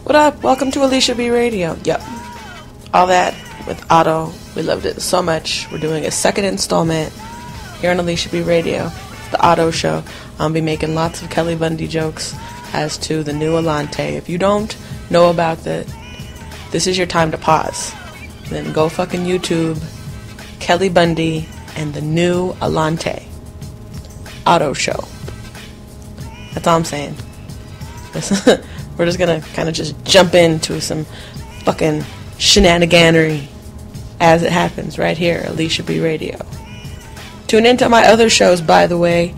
What up? Welcome to Alisha B Radio. Yep. All that with Outo. We loved it so much. We're doing a second installment here on Alisha B Radio. It's the Outo Show. I'll be making lots of Kelly Bundy jokes as to the new Alante. If you don't know about this is your time to pause. Then go fucking YouTube Kelly Bundy and the new Alante. Outo Show. That's all I'm saying. We're just gonna kind of just jump into some fucking shananaganory as it happens right here, Alisha B Radio. Tune into my other shows, by the way.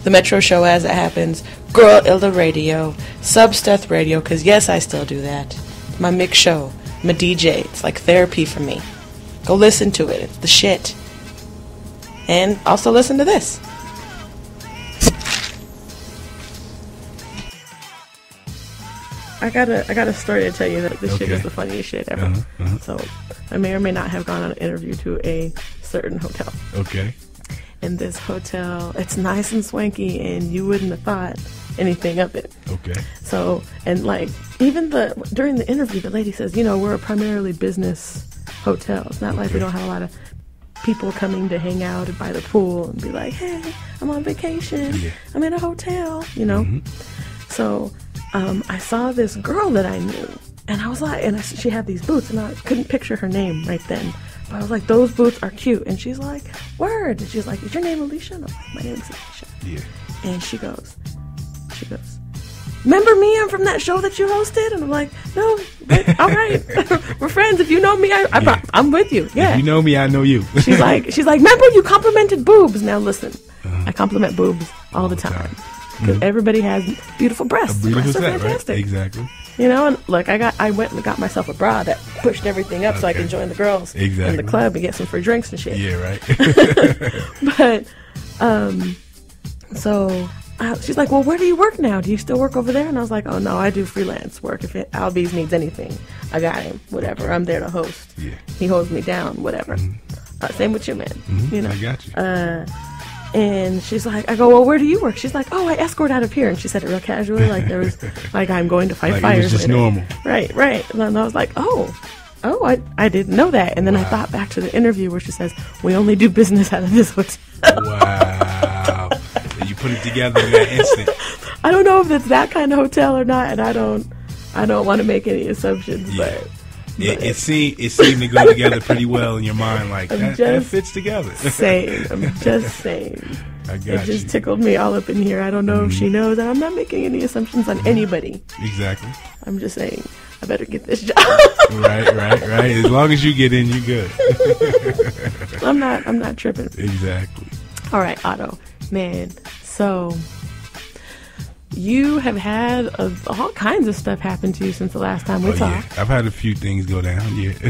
The Metro Show As It Happens, Girl Ilda Radio, Substeth Radio, because yes, I still do that. My mix show, my DJ. It's like therapy for me. Go listen to it. It's the shit. And also listen to this. I got a story to tell you that this shit is the funniest shit ever. So I may or may not have gone on an interview to a certain hotel. Okay. And this hotel, it's nice and swanky, and you wouldn't have thought anything of it. Okay. So, and like, even during the interview, the lady says, you know, we're a primarily business hotel. It's not like we don't have a lot of people coming to hang out by the pool and be like, hey, I'm on vacation. Yeah. I'm in a hotel, you know. So I saw this girl that I knew, and I was like, she had these boots, and I couldn't picture her name right then. But I was like, those boots are cute. And she's like, word. And she's like, is your name Alisha? And I was like, my name's Alisha. Yeah. And she goes, remember me? I'm from that show that you hosted? And I'm like, no, but, all right. We're friends. If you know me, I'm with you. Yeah. If you know me, I know you. she's like, remember you complimented boobs. Now listen, I compliment boobs all the time. Because everybody has beautiful breasts. Breasts are fantastic. Right? Exactly. You know, and look, I went and got myself a bra that pushed everything up so I can join the girls in the club and get some free drinks and shit. Yeah, right. But, so she's like, well, where do you work now? Do you still work over there? And I was like, oh, no, I do freelance work. If Albies needs anything, I got him. Whatever. I'm there to host. Yeah. He holds me down. Whatever. Same with you, man. You know, I got you. And she's like, I go, well, where do you work? She's like, oh, I escort out of here. And she said it real casually, like there was, like I'm going to fight like fires. It was just normal. Right. And then I was like, oh, I didn't know that. And then I thought back to the interview where she says, we only do business out of this hotel. Wow. You put it together in that instant. I don't know if it's that kind of hotel or not, and I don't want to make any assumptions, but it seemed to go together pretty well in your mind, like that fits together. I'm just saying. It just tickled me all up in here. I don't know if she knows, and I'm not making any assumptions on anybody. Exactly. I'm just saying, I better get this job. Right. As long as you get in, you're good. I'm not tripping. Exactly. All right, Outo, man. So you have had all kinds of stuff happen to you since the last time we talked. Yeah. I've had a few things go down,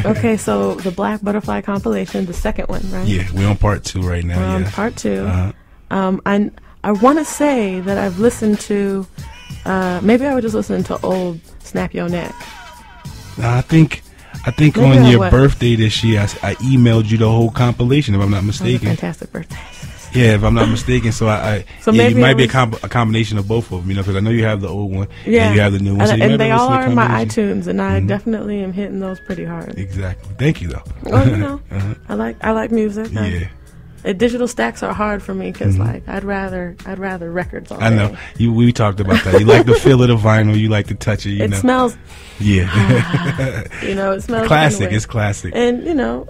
Okay, so the Black Butterfly compilation, the second one, right? Yeah, we're on part 2 right now. We're on part 2. I want to say that I've listened to, maybe I would just listen to old Snap Your Neck. I think maybe on your birthday this year, I emailed you the whole compilation, if I'm not mistaken. That was a fantastic birthday. Yeah, if I'm not mistaken, so it might be a combination of both of them, you know, because I know you have the old one and you have the new one. So and they all are in my iTunes, and I definitely am hitting those pretty hard. Exactly. Thank you, though. Well, you know, I like music. Yeah. Digital stacks are hard for me because, like, I'd rather records all day. I know. We talked about that. You like the feel of the vinyl. You like to touch it. It smells. Yeah. You know, it smells classic. It's classic. And you know,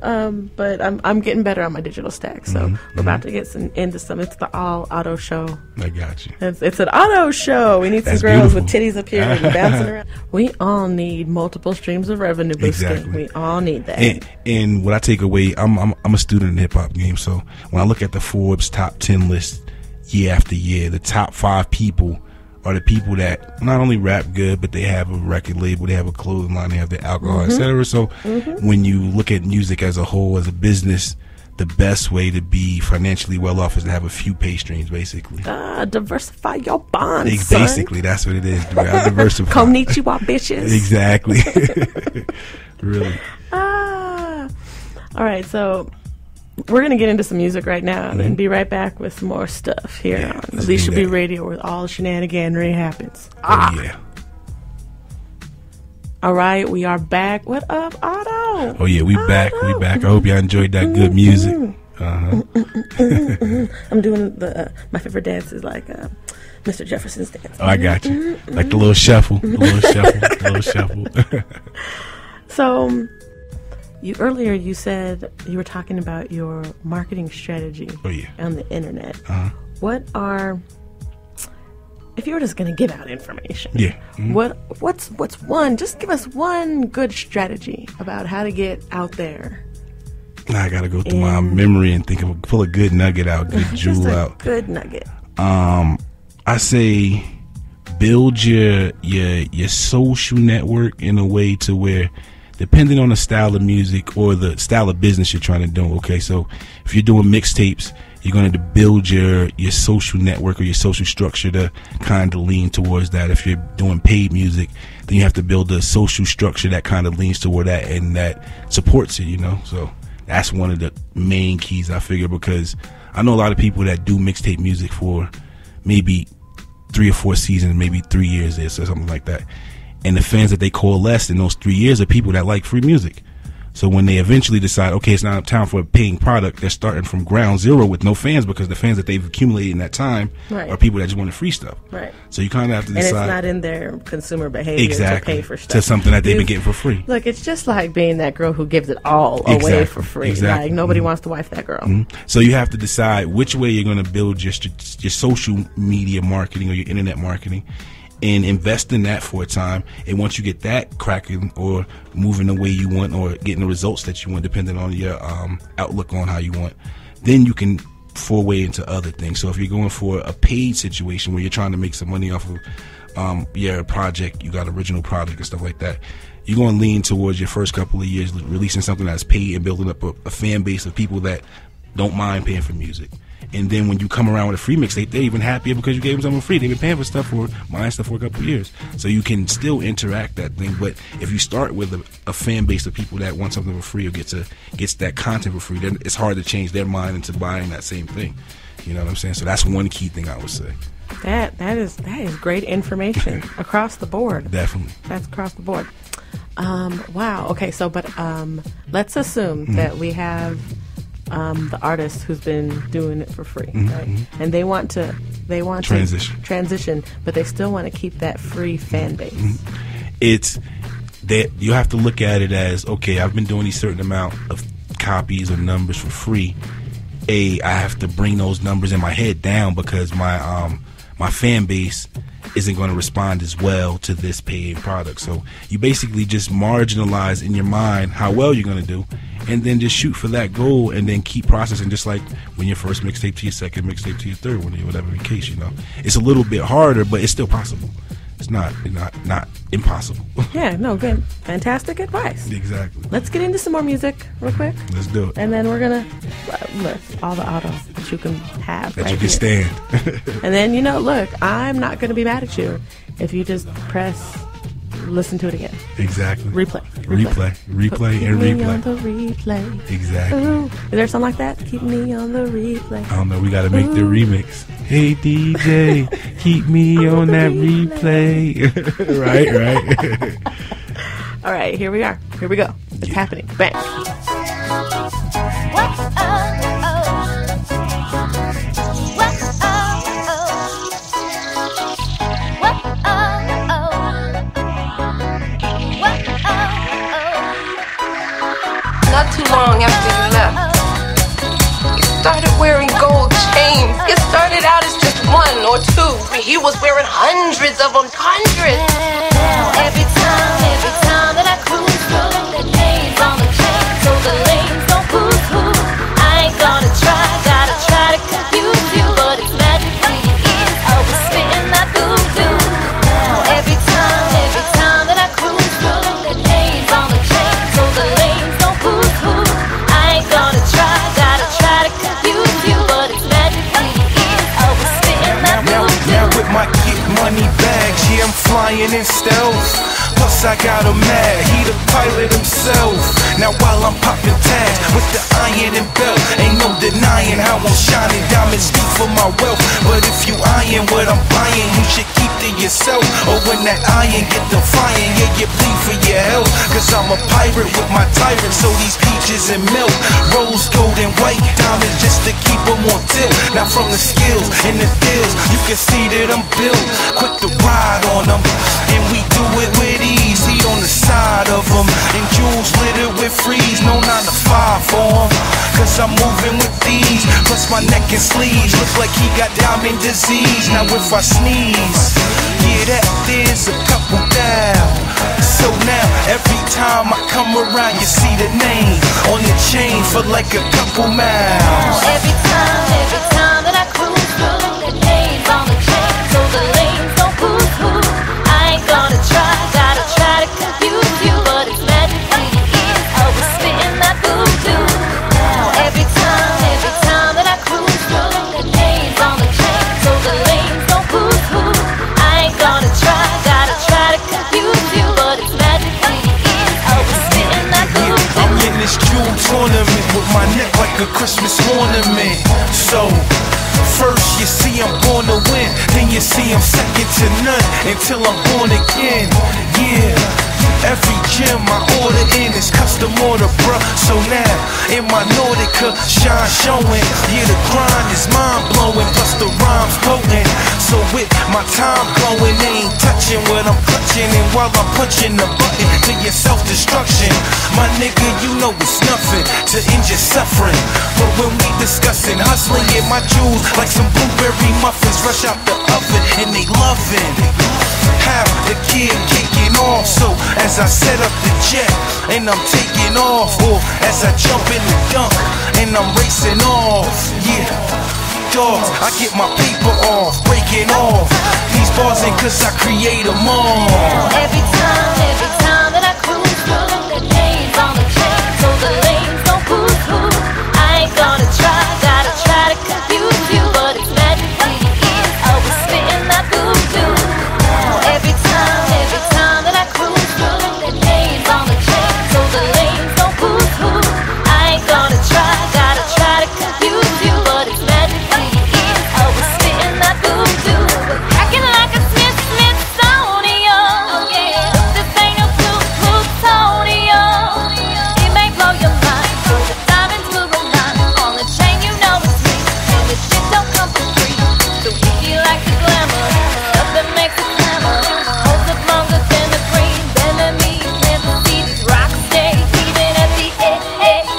but I'm getting better on my digital stack. So we're about to get into some. It's the all Outo show. I got you. It's an Outo show. We need some girls with titties up here and bouncing around. We all need multiple streams of revenue boosting. Exactly. We all need that. And what I take away, I'm a student in the hip hop game, so when I look at the Forbes top 10 list year after year, the top 5 people are the people that not only rap good, but they have a record label, they have a clothing line, they have their alcohol, etc. So when you look at music as a whole, as a business, the best way to be financially well off is to have a few pay streams, basically. Diversify your bonds, basically, that's what it is. Diversify. Konnichiwa, bitches. Exactly. Really. All right, so we're going to get into some music right now and be right back with some more stuff here on Alisha B Radio, where all shenanaganery happens. Oh, yeah. All right, we are back. What up, Otto? Oh yeah, we back. We back. I hope y'all enjoyed that good music. I'm doing my favorite dance is like Mr. Jefferson's dance. Oh, I got you. Like the little shuffle, the little shuffle. So, earlier you said you were talking about your marketing strategy. Oh yeah. On the internet. What are, if you were just going to give out information? Yeah. What's one? Just give us one good strategy about how to get out there. I gotta go through my memory and pull a good nugget out, good jewel out. Good nugget. I say build your social network in a way to where, depending on the style of music or the style of business you're trying to do. Okay, so if you're doing mixtapes, you're going to build your social network or your social structure to kind of lean towards that. If you're doing paid music, then you have to build a social structure that kind of leans toward that and that supports it, you know. So that's one of the main keys, I figure, because I know a lot of people that do mixtape music for maybe 3 or 4 seasons, maybe 3 years or something like that. And the fans that they coalesce in those 3 years are people that like free music. So when they eventually decide, okay, it's not time for a paying product, they're starting from ground zero with no fans, because the fans that they've accumulated in that time are people that just want the free stuff. Right. So you kind of have to decide. And it's not in their consumer behavior to pay for stuff. To something that they've been getting for free. Look, it's just like being that girl who gives it all away for free. Like nobody wants to wife that girl. So you have to decide which way you're going to build your social media marketing or your internet marketing, and invest in that for a time. And once you get that cracking or moving the way you want or getting the results that you want, depending on your outlook on how you want, then you can foray into other things. So if you're going for a paid situation where you're trying to make some money off of your project, you got original product and stuff like that, you're going to lean towards your first couple of years releasing something that's paid and building up a fan base of people that don't mind paying for music. And then when you come around with a free mixtape, they're even happier because you gave them something free. They've been paying for stuff for buying stuff for a couple of years. So you can still interact that thing. But if you start with a fan base of people that want something for free or gets that content for free, then it's hard to change their mind into buying that same thing. You know what I'm saying? So that's one key thing I would say. That is great information across the board. Definitely. That's across the board. Wow. Okay. So, but let's assume that we have the artist who's been doing it for free, right? And they want to transition, but they still want to keep that free fan base. It's that you have to look at it as, okay, I've been doing these certain amount of copies or numbers for free. I have to bring those numbers in my head down because my fan base isn't going to respond as well to this paying product. So you basically just marginalize in your mind how well you're going to do, and then just shoot for that goal, and then keep processing, just like when your first mixtape to your second mixtape to your third one, or whatever the case, you know. It's a little bit harder, but it's still possible. It's not impossible. Yeah, no, good. Fantastic advice. Exactly. Let's get into some more music real quick. Let's do it. And then we're going to list all the autos that you can have. That right you can stand. And then, look, I'm not going to be mad at you if you just listen to it again. Exactly. Replay and replay. On the replay. Exactly. Ooh. Is there something like that? Keep me on the replay. I don't know. We got to make the remix. Hey DJ, keep me on that replay. Right. All right, here we are. Here we go. It's happening. Bang. Not too long after you left, you started wearing gold chains. You started out as just 1 or 2. He was wearing hundreds of them, hundreds. Every time that I cruise through, the names on the chain, so the lanes don't boo-hoo. I ain't gotta try to confuse you, but it's magic in your ears. I was spitting that doo-doo. Every time that I cruise through, the names on the chain, so the lanes don't boo-hoo. I ain't gotta try to confuse you, but it's magic in your ears. I was spitting that doo-doo. Now with my get money bags, yeah, I'm flying in stealth. Plus I got him mad, he the pilot himself. Now while I'm popping tags with the iron and belt, ain't no denying how I'm shining. Diamonds speak for my wealth, but if you eyeing what I'm buying, you should keep to yourself. Or when that iron get defiant, yeah, you plead for your health. Cause I'm a pirate with my tyrant, so these peaches and milk, rose gold and white diamonds just to keep them on tilt. Now from the skills and the deals, you can see that I'm built, quick to ride on them. And we do it with ease, heat on the side of them. And jewels littered with freeze, no 9 to 5 for him. Cause I'm moving with these, plus my neck and sleeves look like he got diamond disease. Now if I sneeze, yeah, that there's a couple down. So now every time I come around, you see the name on the chain for like a couple miles. Every time that I cruise through, the names on the chain, so the lanes don't boo-hoo. I ain't gonna gotta try to confuse you, but it's magic in your ears. I was spitting that voodoo. Now every time that I cruise through, the names on the chain, so the lanes don't boo-hoo. I ain't gonna gotta try to confuse you, but it's magic in your ears. I was spitting that voodoo. I'm in this jewel tournament with my neck like a Christmas ornament. So first you see I'm born to win, then you see I'm second to none until I'm born again. Yeah, every gym I order in is custom order, bruh. So now in my Nordica, shine showing. Yeah, the grind is mind blowing, plus the rhymes potent. So with my time glowing, they ain't touching what I'm clutching. And while I'm punching the button to your self-destruction, my nigga, you know it's nothing to end your suffering. But when we discussing hustling, yeah, my jewels like some blueberry muffins rush out the oven and they loving how the kid kicking off. So as I set up the jet and I'm taking off, or as I jump in the dunk and I'm racing off, yeah, dogs, I get my paper off, breaking off these bars in cause I create them all. Every time that I cruise through, the names on the chain, so the lanes don't boo-hoo. I ain't gonna gotta try to confuse you, but it's magic in your ears. I was spitting that voodoo. Now every time that I cruise through, the names on the chain, so the lanes don't boo-hoo. I ain't gonna gotta try to confuse you, but it's magic in your ears. I was spitting that voodoo. Acting like a Smithsonian. Oh yeah, this ain't no plutonium. It may blow your mind, so the diamonds will remind on the chain. You know it's me, and this shit don't come for free. So if you like the glamour, stuff that makes it glamour, holds up longer than the green enemy. Never see these rocks stay even at the end.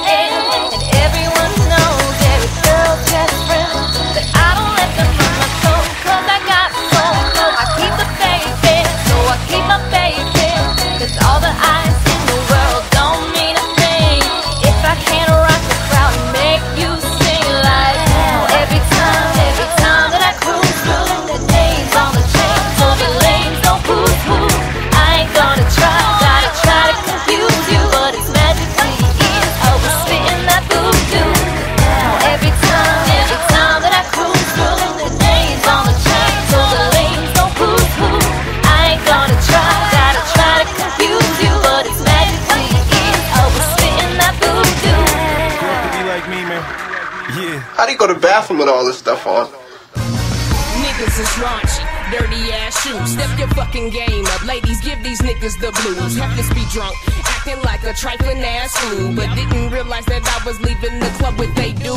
And everyone knows every girl's best friend that I don't let them run my soul, cause I got soul. So I keep the faith in, so I keep my faith in, cause all the eyes in the world don't mean a thing if I can't rock the crowd and make you sing like now. Every time that I cruise through, the names on the chain, so the lanes don't boo-hoo. I ain't gonna gotta try to confuse you, but it's magic in your ears. I was spitting that voodoo. Now every time that I cruise through, the names on the chain, so the lanes don't boo-hoo. I ain't gonna gotta try to confuse you, but it's magic in your ears. I was spitting that voodoo. To be like me, man. Yeah. How do you go to the bathroom with all this stuff on? Niggas is raunchy, dirty ass shoes. Step your fucking game up, ladies. Give these niggas the blues. Have to be drunk, acting like a trifling ass fool, but didn't realize that I was leaving the club with they do.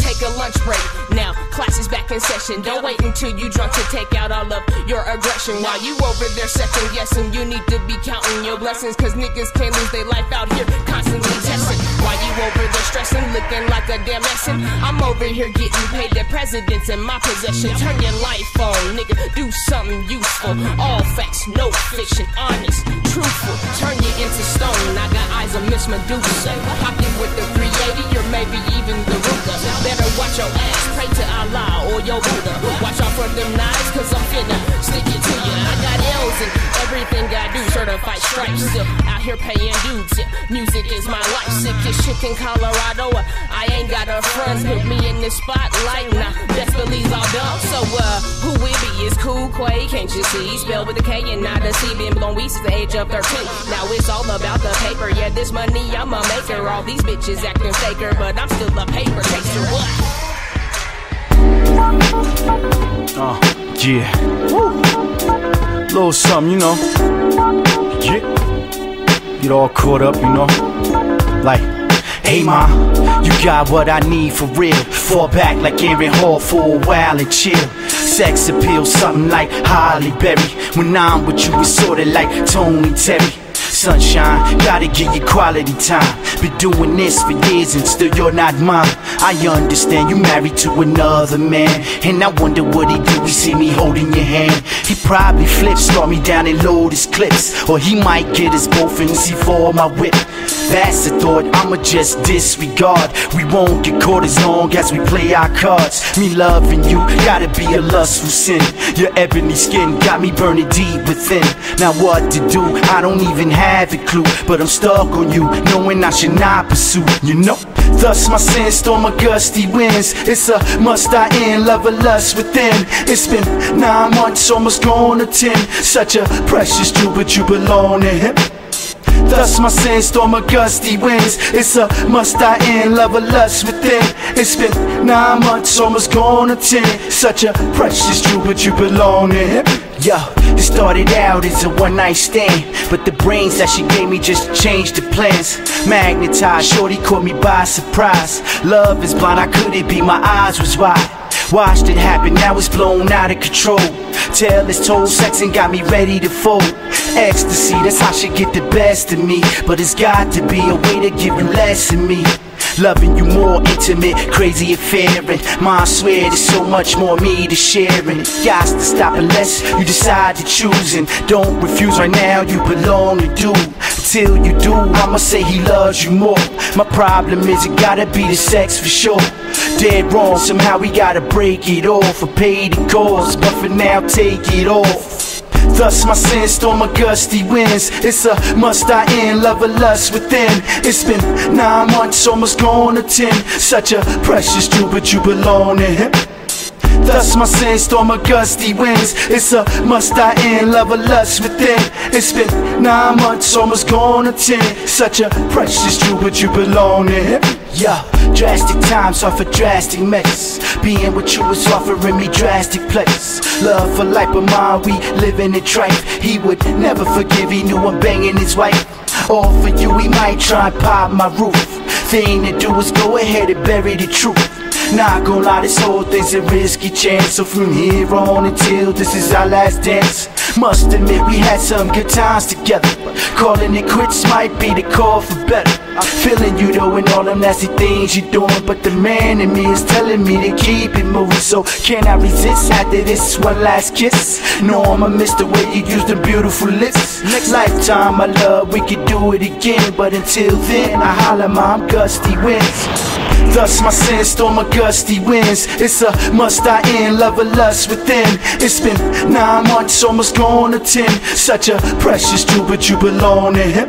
Take a lunch break. Now class is back in session. Don't wait until you drunk to take out all of your aggression. While you over there second guessing, you need to be counting your blessings, cause niggas can't lose their life out here constantly testing. While you over there stressing, looking like a damn lesson, I'm over here getting paid. The president's in my possession. Turn your life on, nigga, do something useful. All facts, no fiction, honest, truthful. Turn you into stone. I got eyes of Miss Medusa. Pocket with the 380 or maybe even the Ruger. Better watch your ass, pray to Allah or your Buddha. Watch out for them knives, cause I'm finna stick it to you. I got L's and everything I do, certified to fight stripes. Still out here paying dues. Yeah, music is my life. Sickest shit in Colorado. I ain't got a front. Put me in the spotlight. Nah, best believe all done. So who we be is Cool Quay. Can't you see? Spelled with a K and not a C. Been blown weed since the age of 13. Now it's all about the paper. Yeah, this money I'm a maker. All these bitches acting faker, but I'm still a paper chaser. What? Yeah. Woo. Little something, you know. Yeah. Get all caught up, you know. Like, hey ma, you got what I need for real. Fall back like Aaron Hall for a while and chill. Sex appeal, something like Holly Berry. When I'm with you, it's sorta like Tony Terry. Sunshine, gotta give you quality time. Been doing this for years and still you're not mine. I understand you married to another man, and I wonder what he do. He see me holding your hand. He probably flips, start me down and load his clips, or he might get us both in C4 my whip. That's the thought, I'ma just disregard. We won't get caught as long as we play our cards. Me loving you, gotta be a lustful sin. Your ebony skin got me burning deep within. Now what to do, I don't even have a clue, but I'm stuck on you, knowing I should not pursue, you know. Thus my sin storm my gusty winds. It's a must I end, love or lust within. It's been 9 months, almost gone to 10. Such a precious jewel, but you belong to him. Thus my sin storm my gusty winds. It's a must I end, love or lust within. It's been 9 months, almost gone to 10. Such a precious jewel, but you belong to him. Yo, it started out as a one-night stand, but the brains that she gave me just changed the plans. Magnetized, shorty caught me by surprise. Love is blind, I couldn't be, my eyes was wide. Watched it happen, now it's blown out of control. Tell it's told, sex and got me ready to fold. Ecstasy, that's how she get the best of me, but it's got to be a way to give you less of me. Loving you more intimate, crazy affair, and I swear there's so much more me to share, and it got to stop unless you decide to choose, and don't refuse right now, you belong to do. Until you do, I'ma say he loves you more. My problem is it gotta be the sex for sure. Dead wrong, somehow we gotta break it off for paid the cost, but for now take it off. Thus my sin storm my gusty winds. It's a must I end, love or lust within. It's been 9 months, almost gone to 10. Such a precious jewel, but you belong to him. Thus my sin storm my gusty winds. It's a must I end, love or lust within. It's been 9 months, almost gone to 10. Such a precious jewel, but you belong to him. Yeah, drastic times offer drastic measures. Being with you is offering me drastic pleasures. Love for life, but mine, we living in trife. He would never forgive, he knew I'm banging his wife. All for you, he might try and pop my roof. Thing to do is go ahead and bury the truth. Not gonna lie, this whole thing's a risky chance. So from here on until this is our last dance, must admit we had some good times together, but calling it quits might be the call for better. I'm feeling you though and all them nasty things you're doing, but the man in me is telling me to keep it moving. So can I resist after this one last kiss? No, I'ma miss the way you use the beautiful lips. Next lifetime, my love, we could do it again, but until then, I holler my gusty winds. Thus my sin storm my gusty winds. It's a must I end, love or lust within. It's been 9 months, almost gone to 10. Such a precious jewel, but you belong to him.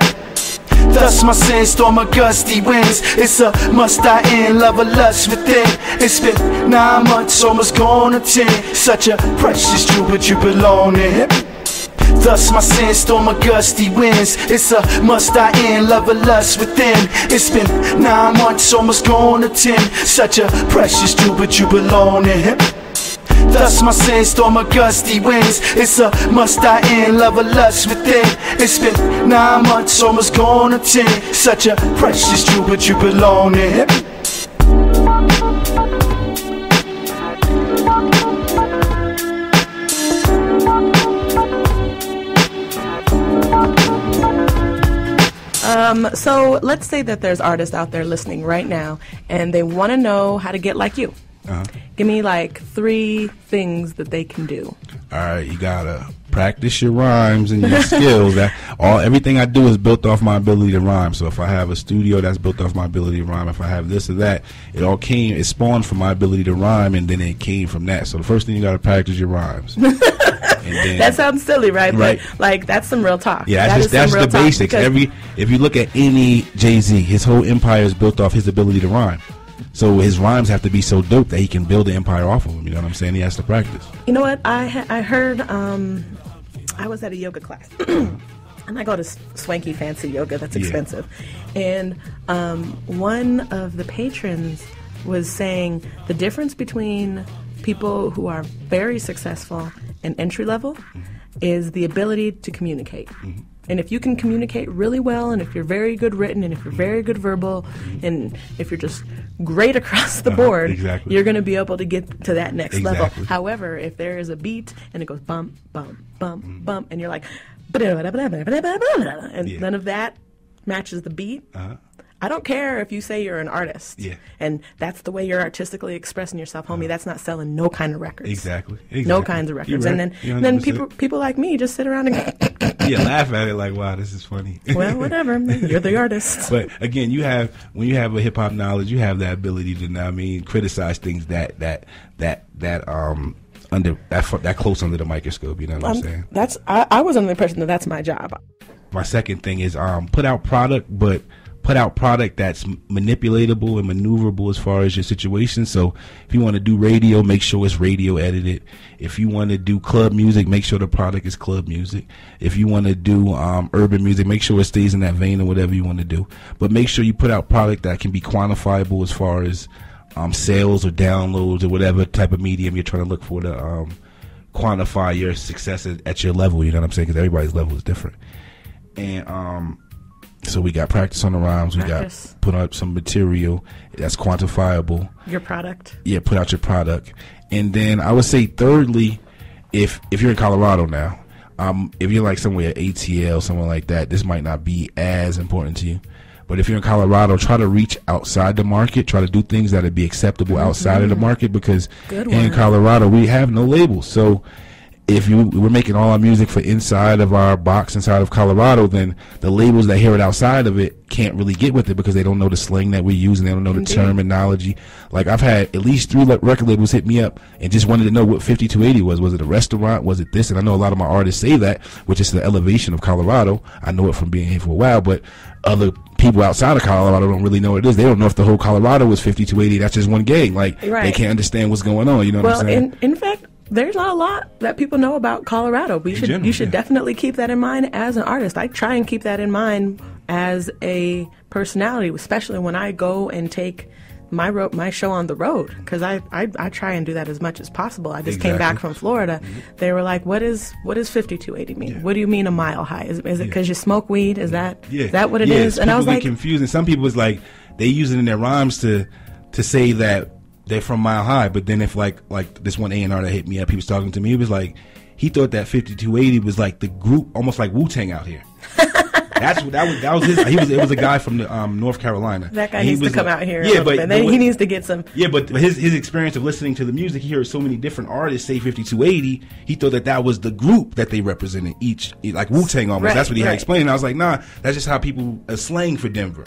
Thus my sin storm my gusty winds. It's a must I end, love or lust within. It's been 9 months, almost gone to 10. Such a precious jewel, but you belong to him. Thus my sin storm my gusty winds. It's a must I end, love or lust within. It's been 9 months, almost gone to 10. Such a precious jewel, but you belong to him. Thus my sin storm my gusty winds. It's a must I end, love or lust within. It's been 9 months, almost gone to 10. Such a precious jewel, but you belong to him. So let's say that there's artists out there listening right now and they want to know how to get like you. Give me like 3 things that they can do. All right, you gotta practice your rhymes and your skills. Everything I do is built off my ability to rhyme. So if I have a studio, that's built off my ability to rhyme. If I have this or that, it spawned from my ability to rhyme, and then it came from that. So the first thing, you gotta practice your rhymes. And then, that sounds silly, right? Right. But like that's some real talk. Yeah, that's the basics. If you look at any Jay-Z, his whole empire is built off his ability to rhyme. So his rhymes have to be so dope that he can build an empire off of them. You know what I'm saying? He has to practice. You know what? I heard. I was at a yoga class. And I go to swanky, fancy yoga that's expensive. And one of the patrons was saying the difference between people who are very successful and entry level is the ability to communicate. And if you can communicate really well, and if you're very good written, and if you're very good verbal, and if you're just great across the board, you're going to be able to get to that next level. However, if there is a beat and it goes bump, bump, bump, bump, and you're like, and none of that matches the beat, I don't care if you say you're an artist, and that's the way you're artistically expressing yourself, homie. That's not selling no kind of records. Exactly. No kinds of records. Right. And then people like me just sit around and laugh at it like, wow, this is funny. Well, whatever. You're the artist. But again, when you have a hip hop knowledge, you have that ability to criticize things that close under the microscope. You know what I'm saying? I was under the impression that that's my job. My second thing is put out product, but put out product that's manipulatable and maneuverable as far as your situation. So if you want to do radio, make sure it's radio edited. If you want to do club music, make sure the product is club music. If you want to do urban music, make sure it stays in that vein or whatever you want to do. But make sure you put out product that can be quantifiable as far as sales or downloads or whatever type of medium you're trying to look for to quantify your success at your level. You know what I'm saying? Because everybody's level is different. And so we got practice on the rhymes. We got put out some material that's quantifiable. Your product. Yeah, put out your product. And then I would say thirdly, if you're in Colorado now, if you're like somewhere at ATL, somewhere like that, this might not be as important to you. But if you're in Colorado, try to reach outside the market. Try to do things that would be acceptable outside of the market, because in Colorado we have no labels. So if we're making all our music for inside of our box, inside of Colorado, then the labels that hear it outside of it can't really get with it because they don't know the slang that we're using. They don't know the terminology. Like I've had at least 3 record labels hit me up and just wanted to know what 5280 was. Was it a restaurant? Was it this? And I know a lot of my artists say that, which is the elevation of Colorado. I know it from being here for a while, but other people outside of Colorado don't really know what it is. They don't know if the whole Colorado was 5280. That's just one gang. Like they can't understand what's going on. You know what I'm saying? In fact, there's not a lot that people know about Colorado. You should definitely keep that in mind as an artist. I try and keep that in mind as a personality, especially when I go and take my show on the road, because I try and do that as much as possible. I just came back from Florida. They were like, what is 5280 mean? What do you mean a mile high? Is it because you smoke weed? Is that what it is? And I was like, confused. And some people was like, they use it in their rhymes to say that they're from Mile High. But then if like this one A&R that hit me up, he was talking to me, he was like, he thought that 5280 was like the group, almost like Wu-Tang out here. That was his. It was a guy from North Carolina. That guy needs to come out here. Yeah, but he needs to get some. Yeah, but his experience of listening to the music, he heard so many different artists say 5280. He thought that was the group that they represented, each like Wu-Tang almost. That's what he had explained. And I was like, nah, that's just how people slang for Denver.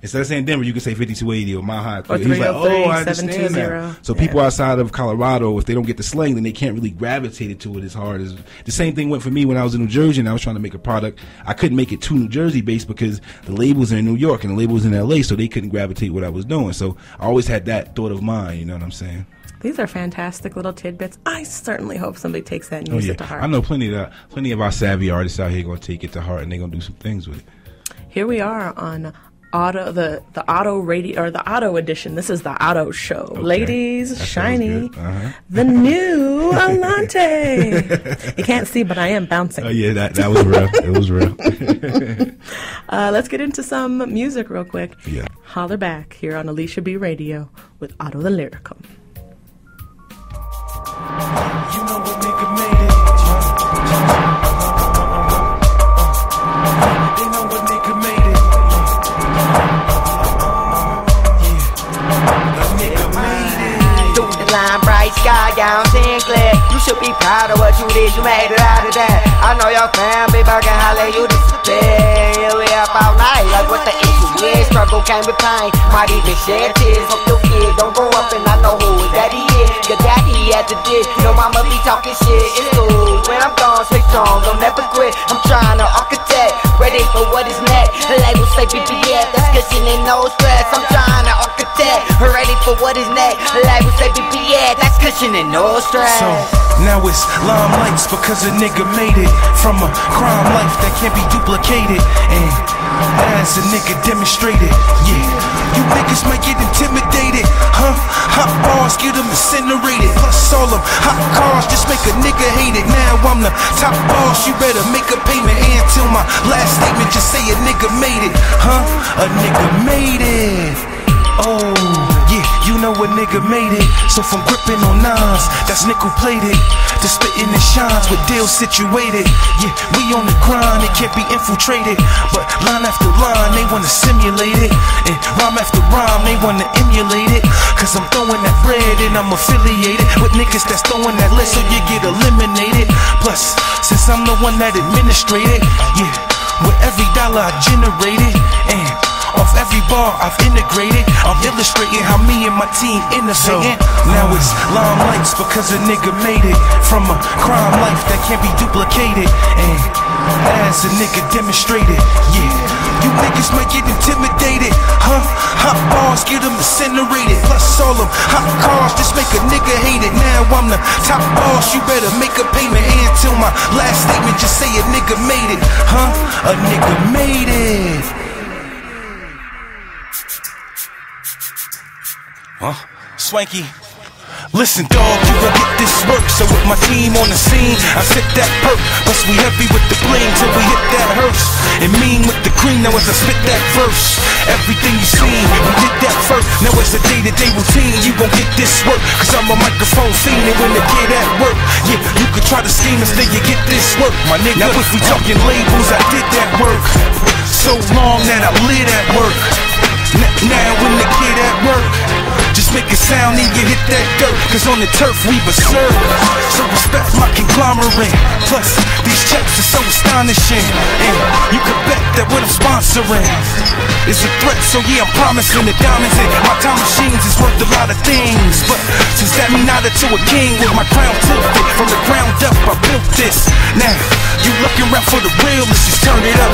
Instead of saying Denver, you can say 5280 or Mile High. Or he was like, oh, I understand that. So people outside of Colorado, if they don't get the slang, then they can't really gravitate to it as hard as. The same thing went for me when I was in New Jersey and I was trying to make a product. I couldn't make it too New Jersey based because the labels are in New York and the labels in LA, so they couldn't gravitate what I was doing. So I always had that thought of mine, you know what I'm saying? These are fantastic little tidbits. I certainly hope somebody takes that and uses it to heart. I know plenty of our savvy artists out here going to take it to heart and they're going to do some things with it. Here we are on Outo, the Outo radio, or the Outo edition. This is the Outo show. Okay. Ladies, that shiny, the new Alante. You can't see, but I am bouncing. Oh yeah, that was real. It was real. Let's get into some music real quick. Yeah. Holler back here on Alisha B Radio with Outo the Lerical. You know what nigga made it. They know what nigga made it. Bright sky down Sinclair. You should be proud of what you did. You made it out of that. I know your family bugging, holler, you disappear. Here we up all night, like what the issue? Yeah, struggle came with pain, might even shed tears. Hope your kid don't grow up and I know who his daddy is. Your daddy had to dig, no mama be talking shit. It's cool, when I'm gone, stay strong, don't never quit. I'm trying to architect, ready for what is next. The label say BPF, that's cushion and no stress. I'm trying to architect, ready for what is next. The label say BPF, that's cushion and no stress. So now it's limelights because a nigga made it from a crime life that can't be duplicated. And as a nigga demonstrated, yeah, you niggas might get intimidated, huh? Hot bars get them incinerated. Plus all them hot cars just make a nigga hate it. Now I'm the top boss, you better make a payment. And till my last statement, just say a nigga made it, huh? A nigga made it. Oh, yeah, you know a nigga made it. So from gripping on nines, that's nickel plated, to spitting the shines with deals situated. Yeah, we on the grind, it can't be infiltrated. But line after line, they wanna simulate it. And rhyme after rhyme, they wanna emulate it. Cause I'm throwing that bread and I'm affiliated with niggas that's throwing that list, so you get eliminated. Plus, since I'm the one that administrated, yeah, with every dollar I generated, and off every bar I've integrated, I'm illustrating how me and my team innovating. Now it's limelights because a nigga made it from a crime life that can't be duplicated. And as a nigga demonstrated, yeah, you niggas might get intimidated, huh? Hot bars get them incinerated. Plus all them hot cars just make a nigga hate it. Now I'm the top boss, you better make a payment. And till my last statement, just say a nigga made it, huh? A nigga made it. Huh? Swanky. Listen, dog, you gon' get this work. So with my team on the scene, I sit that perk. Plus we heavy with the bling till we hit that hearse. And mean with the cream, now as I spit that verse. Everything you seen, we did that first. Now it's a day-to-day routine, you gon' get this work. Cause I'm a microphone fiend, and when the kid at work, yeah, you could try to scheme until you get this work, my nigga. Now if we talking labels, I did that work so long that I lit at work. Now when the kid at work, just make a sound and you hit that dirt. Cause on the turf we berserk. So respect my conglomerate. Plus these checks are so astonishing. And you can bet that what I'm sponsoring is a threat. So yeah, I'm promising the diamonds in my time machines is worth a lot of things. But since that me not to a king with my crown tilted from the ground up, I built this. Now you looking around for the real, let's just turn it up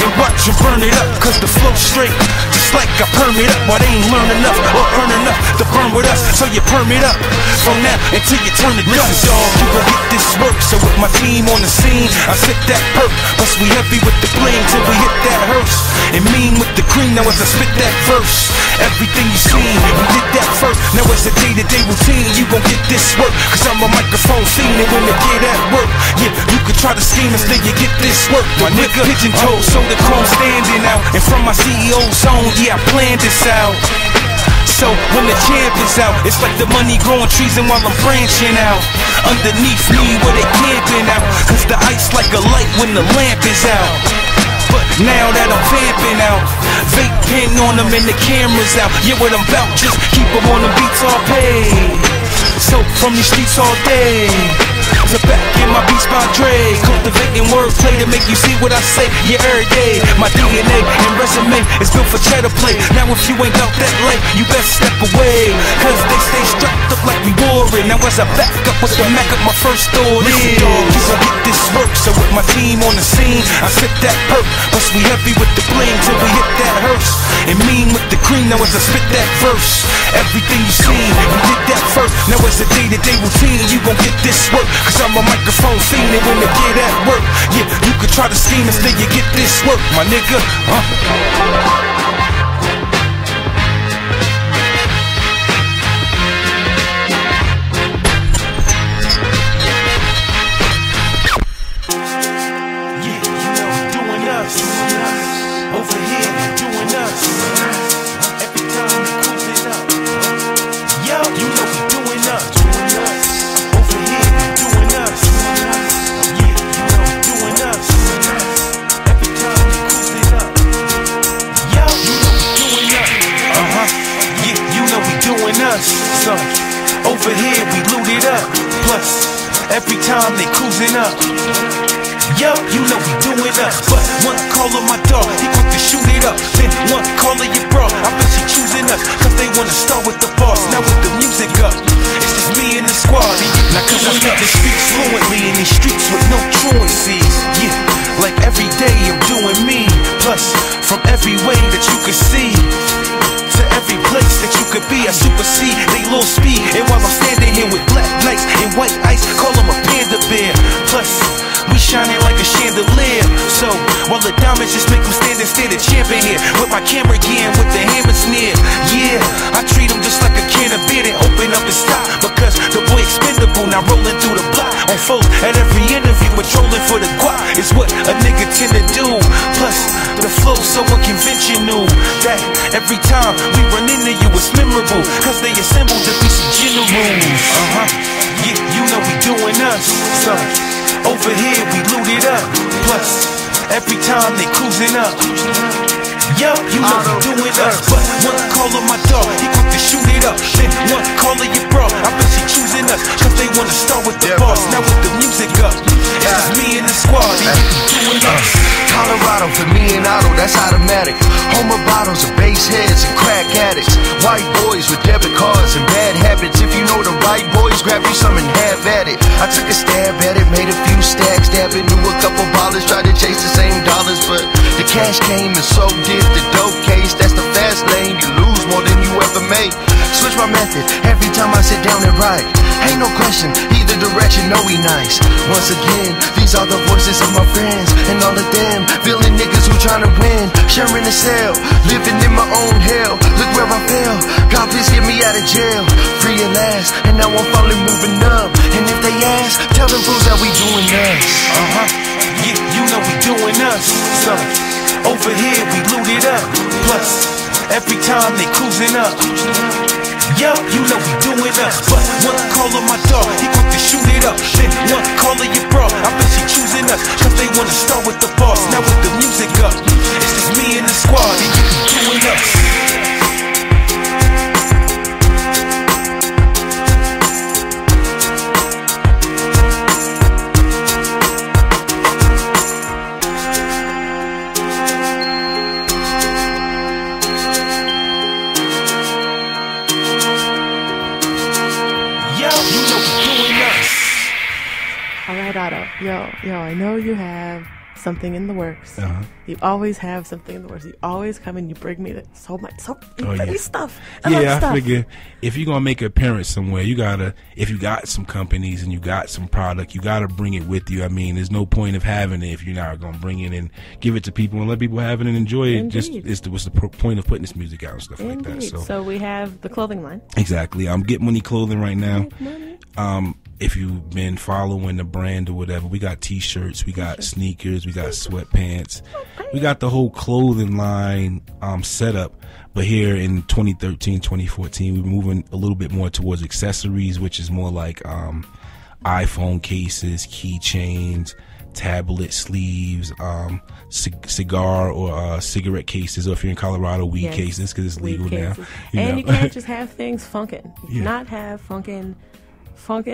and watch them burn it up. Cause the flow straight, just like I perm it up. While they ain't learn enough or earn enough to burn with us, so you perm it up from now until you turn it up. Listen, dog, you gon' get this work. So with my team on the scene, I sit that perk. Plus we heavy with the bling till we hit that hearse. And mean with the cream, now as I spit that verse. Everything you seen, we did that first. Now it's a day-to-day routine, you gon' get this work. Cause I'm a microphone fiend, and when the kid at work, yeah, you could try to scheme until you get this work. My nigga pigeon-toed, so the chrome standing out. And from my CEO zone, yeah, I planned this out. So when the champion's out, it's like the money growing trees, and while I'm branching out underneath me where they camping out. Cause the ice like a light when the lamp is out. But now that I'm vamping out, vape pen on them and the camera's out. Yeah, what I'm about, just keep them on the beats all paid. So from these streets all day to back in my beats by Dre, cultivating wordplay to make you see what I say. Yeah, every day my DNA and resume is built for cheddar play. Now if you ain't out that late, you best step away. Cause they stay strapped up like we warring. Now as I back up with the Mac up, my first thought is, dog, you gon' get this work. So with my team on the scene, I sip that perk. Plus we heavy with the bling till we hit that hearse. And mean with the cream, now as I spit that verse. Everything you seen, we did that first. Now it's a day-to-day routine, you gon' get this work. Cause I'm a microphone fiend, and when the kid at work, yeah, you could try to scheme until you get this work, my nigga, Yeah, you know we're doing us. Over here, doing us. Every time we cruise it up. Yo, you know we're doing us. Over here, doing us. Yeah, you know we're doing us. Every time we cruise it up. Yo, you know we're doing us. Yeah, you know we doing us. So, over here we loot it up. Plus, every time they cruising up. Yo, you know we doing us. But one call on my dog, he quick to shoot it up. Then one call of your bro, I bet she choosing us, cause they wanna start with the boss. Now with the music up, it's just me and the squad. Now cause I speak the streets fluently in these streets with no truancies. Yeah, like every day I'm doing me. Plus, from every way that you could see, to every place that you could be, I supersede they little speed. And while I'm standing here with black lights and white ice, call them a panda bear. Plus, we shining like a chandelier. So, while the diamonds just make them stand and stare the champion here, with my camera gear and with the hammers near. Yeah, I treat them just like a can of beer and open up and stop, because the boy expendable, now rolling through the block. On foes at every interview, patrolling for the guap is what a nigga tend to do. Plus, the flow so unconventional that every time we run into you, it's memorable, cause they assembled to be some generals. Yeah, you know we doing us. So, over here we loot it up. Plus, every time they cruising up. Yup, you know we doing us. But one call of my dog, he quick to shoot it up. Then one call of your bro, I bet she choosing us, cause they wanna start with the boss. Now with the music up, it's just me and the squad, and you doing us. Colorado for me and Outo, that's automatic. Home of bottles of bass heads and crack addicts. White boys with debit cards and bad habits. If you know the right boys, grab you some and have at it. I took a stab at it, made a few stacks, dabbed it, knew a couple ballers, tried to chase the same dollars, but the cash came and so did the dope case. That's the fast lane, you lose more than you ever make. Switch my method every time I sit down and write. Ain't no question, either direction, no we nice. Once again, these are the voices of my friends, and all of them villain niggas who tryna win. Sharing a cell, living in my own hell. Look where I fell, God please get me out of jail. Free at last, and now I'm finally moving up. And if they ask, tell them fools that we doing us. Yeah, you know we doing us. So, over here we loot it up. Plus, every time they cruising up. Yup, you know we doing us. But one call of my dog, he quick to shoot it up. Then one call of your bro, I bet she choosing us, cause they wanna start with the boss. Now with the music up, it's just me and the squad, and you doing us. Yo, I know you have something in the works. You always have something in the works. You always come and you bring me so much stuff. I figure if you're gonna make an appearance somewhere, you gotta, if you got some companies and you got some product, you gotta bring it with you. I mean, there's no point of having it if you're not gonna bring it and give it to people and let people have it and enjoy it. Indeed. What's the point of putting this music out and stuff like that. So we have the clothing line. Exactly. I'm Get Money Clothing right now. If you've been following the brand or whatever, we got t-shirts, we got sneakers, we got sweatpants, we got the whole clothing line set up. But here in 2013, 2014, we're moving a little bit more towards accessories, which is more like iPhone cases, keychains, tablet sleeves, cigar or cigarette cases, or if you're in Colorado, weed cases, because it's legal now. You can't just have things funkin'. You cannot have funkin'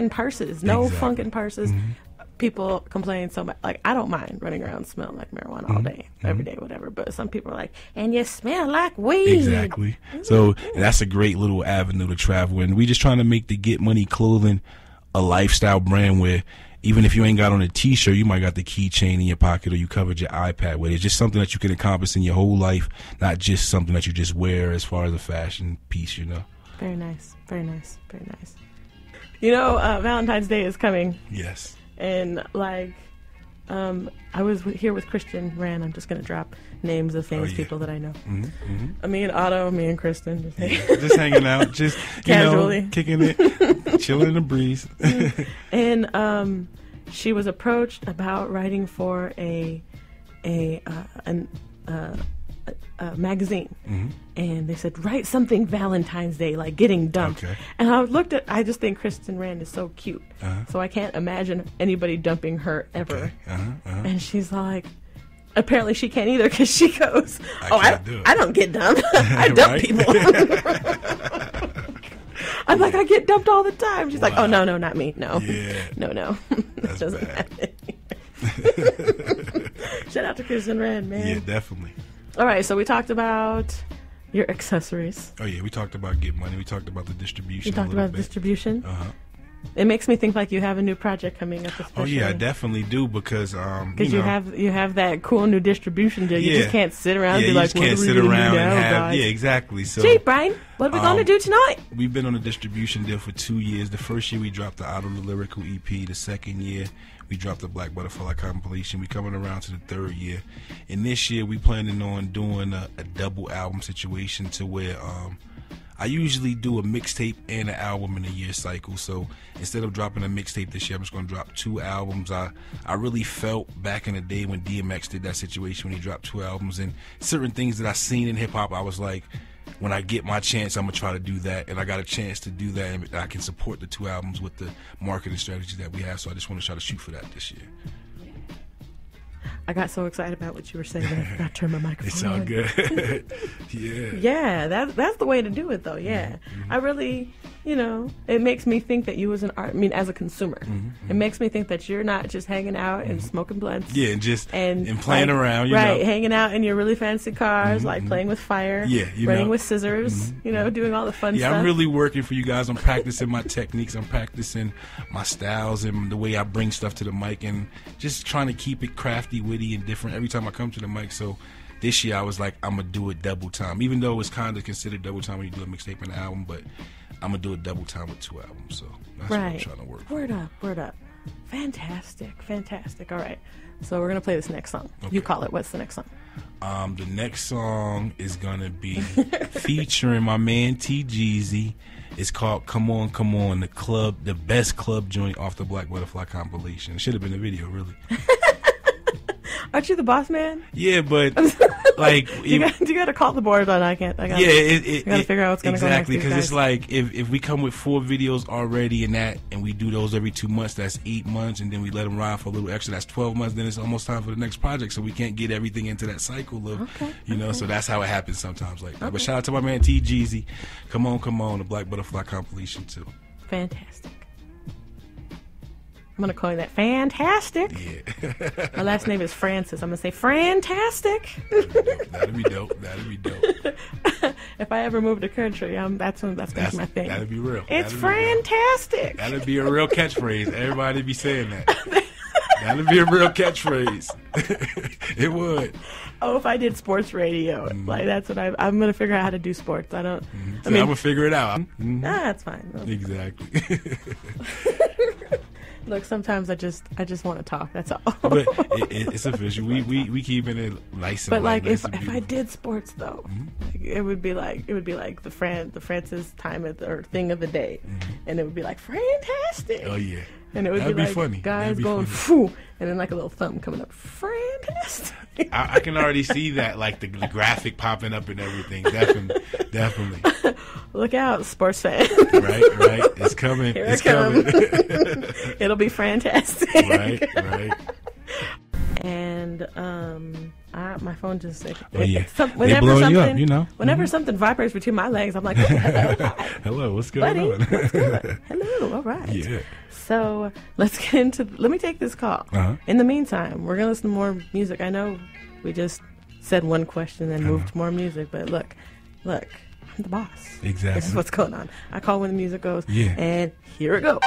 purses. No funkin' purses. People complain so much. Like, I don't mind running around smelling like marijuana all day, every day, whatever. But some people are like, and you smell like weed. Exactly. So that's a great little avenue to travel in. We just trying to make the Get Money Clothing a lifestyle brand where even if you ain't got on a t-shirt, you might got the keychain in your pocket or you covered your iPad with it. It's just something that you can accomplish in your whole life, not just something that you just wear as far as a fashion piece, you know. Very nice. Very nice. Very nice. You know, Valentine's Day is coming. Yes. And, like, I was here with Christian Rand. I'm just going to drop names of famous people that I know. Me and Outo, me and Kristen. Just hanging out. Just, casually. Kicking it. Chilling in the breeze. And she was approached about writing for a magazine, and they said, write something Valentine's Day, like getting dumped. And I just think Kristen Rand is so cute, so I can't imagine anybody dumping her ever. And she's like, apparently she can't either, because she goes, I don't get dumped. I dump people. I'm like, I get dumped all the time. She's like, oh, no, not me. No. No. That doesn't happen. Shout out to Kristen Rand, man. Yeah, definitely. All right, so we talked about your accessories. Oh yeah, we talked about Get Money. We talked about the distribution. You talked about distribution. Uh-huh. It makes me think like you have a new project coming up. Especially. Oh yeah, I definitely do because you have that cool new distribution deal. You just can't sit around and be like, you just can't sit around and have exactly. So, gee, Brian, what are we going to do tonight? We've been on a distribution deal for 2 years. The first year we dropped the Outo the Lerical EP. The second year we dropped the Black Butterfly compilation. We coming around to the third year, and this year we planning on doing a double album situation to where I usually do a mixtape and an album in a year cycle. So instead of dropping a mixtape this year, I'm just going to drop 2 albums. I really felt back in the day when DMX did that situation when he dropped 2 albums, and certain things that I seen in hip hop, I was like, when I get my chance, I'm going to try to do that. And I got a chance to do that, and I can support the 2 albums with the marketing strategy that we have. So I just want to try to shoot for that this year. I got so excited about what you were saying that I forgot to turn my microphone It's all on. good. Yeah. Yeah, that's the way to do it, though. Yeah. I really, it makes me think that you as an as a consumer, it makes me think that you're not just hanging out and smoking blunts. Yeah, and playing around, right, hanging out in your really fancy cars, like playing with fire, playing with scissors, doing all the fun stuff. Yeah, I'm really working for you guys. I'm practicing my techniques. I'm practicing my styles and the way I bring stuff to the mic, and just trying to keep it crafty, witty, and different every time I come to the mic. So this year I was like, I'm gonna do it double time, even though it's kind of considered double time when you do a mixtape and an album, but I'm gonna do it double time with 2 albums. So that's what I'm trying to work for. Word up. Fantastic. All right, so we're gonna play this next song. Okay. You call it. What's the next song? The next song is gonna be featuring my man T Jeezy. It's called Come On, Come On, the best club joint off the Black Butterfly compilation. It should have been a video, really. Aren't you the boss man? Yeah, but like you got to call the board on. I got to figure out what's going to go on. Exactly, because it's like if we come with 4 videos already and we do those every 2 months, that's 8 months, and then we let them ride for a little extra, that's 12 months. Then it's almost time for the next project, so we can't get everything into that cycle of so that's how it happens sometimes like that. Okay. But shout out to my man T Jeezy. Come on, the Black Butterfly compilation too. Fantastic. I'm going to call you that. Fantastic. Yeah. My last name is Francis. I'm going to say Fantastic. That'd be dope. If I ever move to country, that's going to be my thing. That'd be real. It's fantastic. That'd be a real catchphrase. Everybody be saying that. That'd be a real catchphrase. It would. Oh, if I did sports radio, like that's what I'm going to figure out how to do sports. I don't. So I'm going to figure it out. That's fine. Exactly. Look, sometimes I just want to talk. That's all. But it's official. We keeping it nice. But like if I did sports though, it would be like the Francis time or thing of the day, and it would be like fantastic. Oh yeah. And it would That'd be like funny. Guys going foo, and then like a little thumb coming up. Fantastic. I can already see that, like the graphic popping up and everything. Definitely. Look out, sports fan. Right. It's coming. It's coming. It'll be fantastic. Right. And my phone just whenever something vibrates between my legs, I'm like, hello, what's going on? What's good? Hello, all right. Yeah. So let me take this call. In the meantime, we're gonna listen to more music. I know we just said one question and moved to more music, but look, I'm the boss. Exactly. This is what's going on. I call when the music goes. Yeah. And here it goes.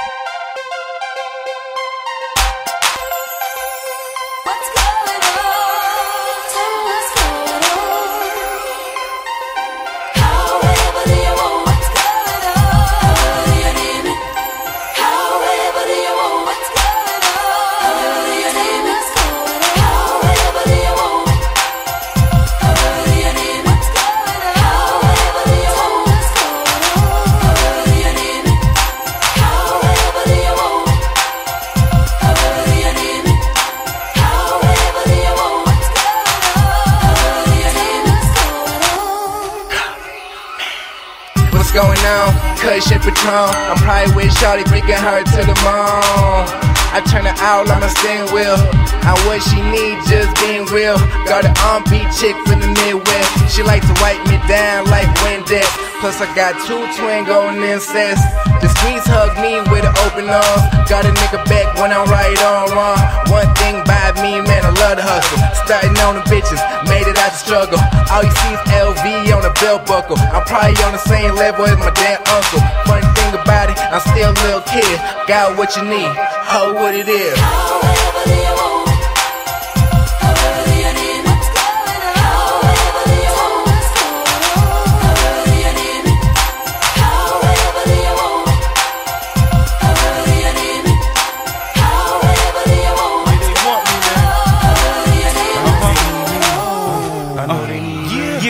Going on, cushion Patron. I'm probably with Shawty, freaking her to the moon. I turn her out on my steering wheel. I what she need, just being real. Got an on-beat chick for the Midwest. She like to wipe me down like Windex. Plus I got 2 twin golden incest. The streets hug me with an open arms. Got a nigga back when I'm right on wrong. One thing by me, man, I love the hustle. Starting on the bitches, made it out the struggle. All you see is LV on the belt buckle. I'm probably on the same level as my damn uncle. Funny thing about it, I'm still a little kid. Got what you need, ho what it is.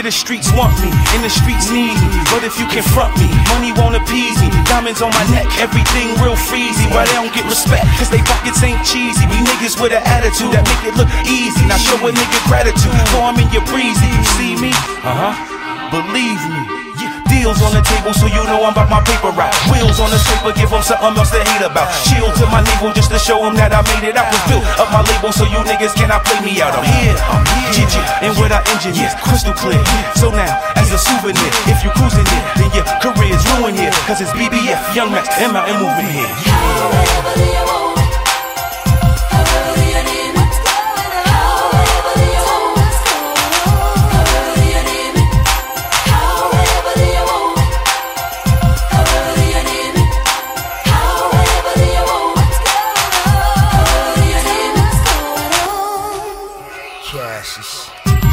The streets want me, and the streets need me. But if you confront me, money won't appease me. Diamonds on my neck, everything real freezy. Why they don't get respect? Cause they pockets ain't cheesy. We niggas with an attitude that make it look easy. Now show a nigga gratitude, throw 'em in your breezy. You see me? Believe me. Deals on the table so you know I'm about my paper route. Wheels on the paper, give them something else to hate about. Shield to my label just to show them that I made it out. Was built up my label so you niggas cannot play me out. I'm here, and what I engineer, crystal clear. So now, as a souvenir, if you cruising it, then your career's ruined here. Cause it's BBF, Young Max, and my movement here.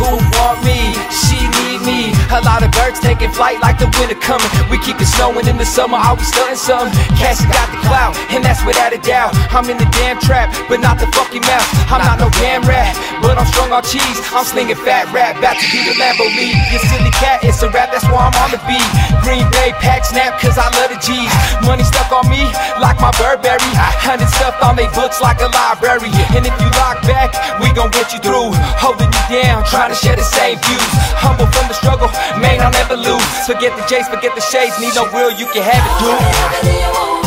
Who want me? She need me. A lot of birds taking flight like the winter coming. We keep it snowing in the summer, always stunting something. Cash got the clout, and that's without a doubt. I'm in the damn trap, but not the fucking mouse. I'm not no damn rat, but I'm strung on cheese. I'm slinging fat rap, about to be the Lambo lead. You silly cat, it's a rap, that's why I'm on the beat. Green Bay, pack snap, cause I love the G's. Money stuck on me, like my Burberry. 100 stuffed on they books like a library. And if you lock back, we gon' get you through. Holding you down, trying to share the same views. Humble from the struggle, man, I'll never lose. Forget the J's, forget the shades, need no will, you can have it, dude.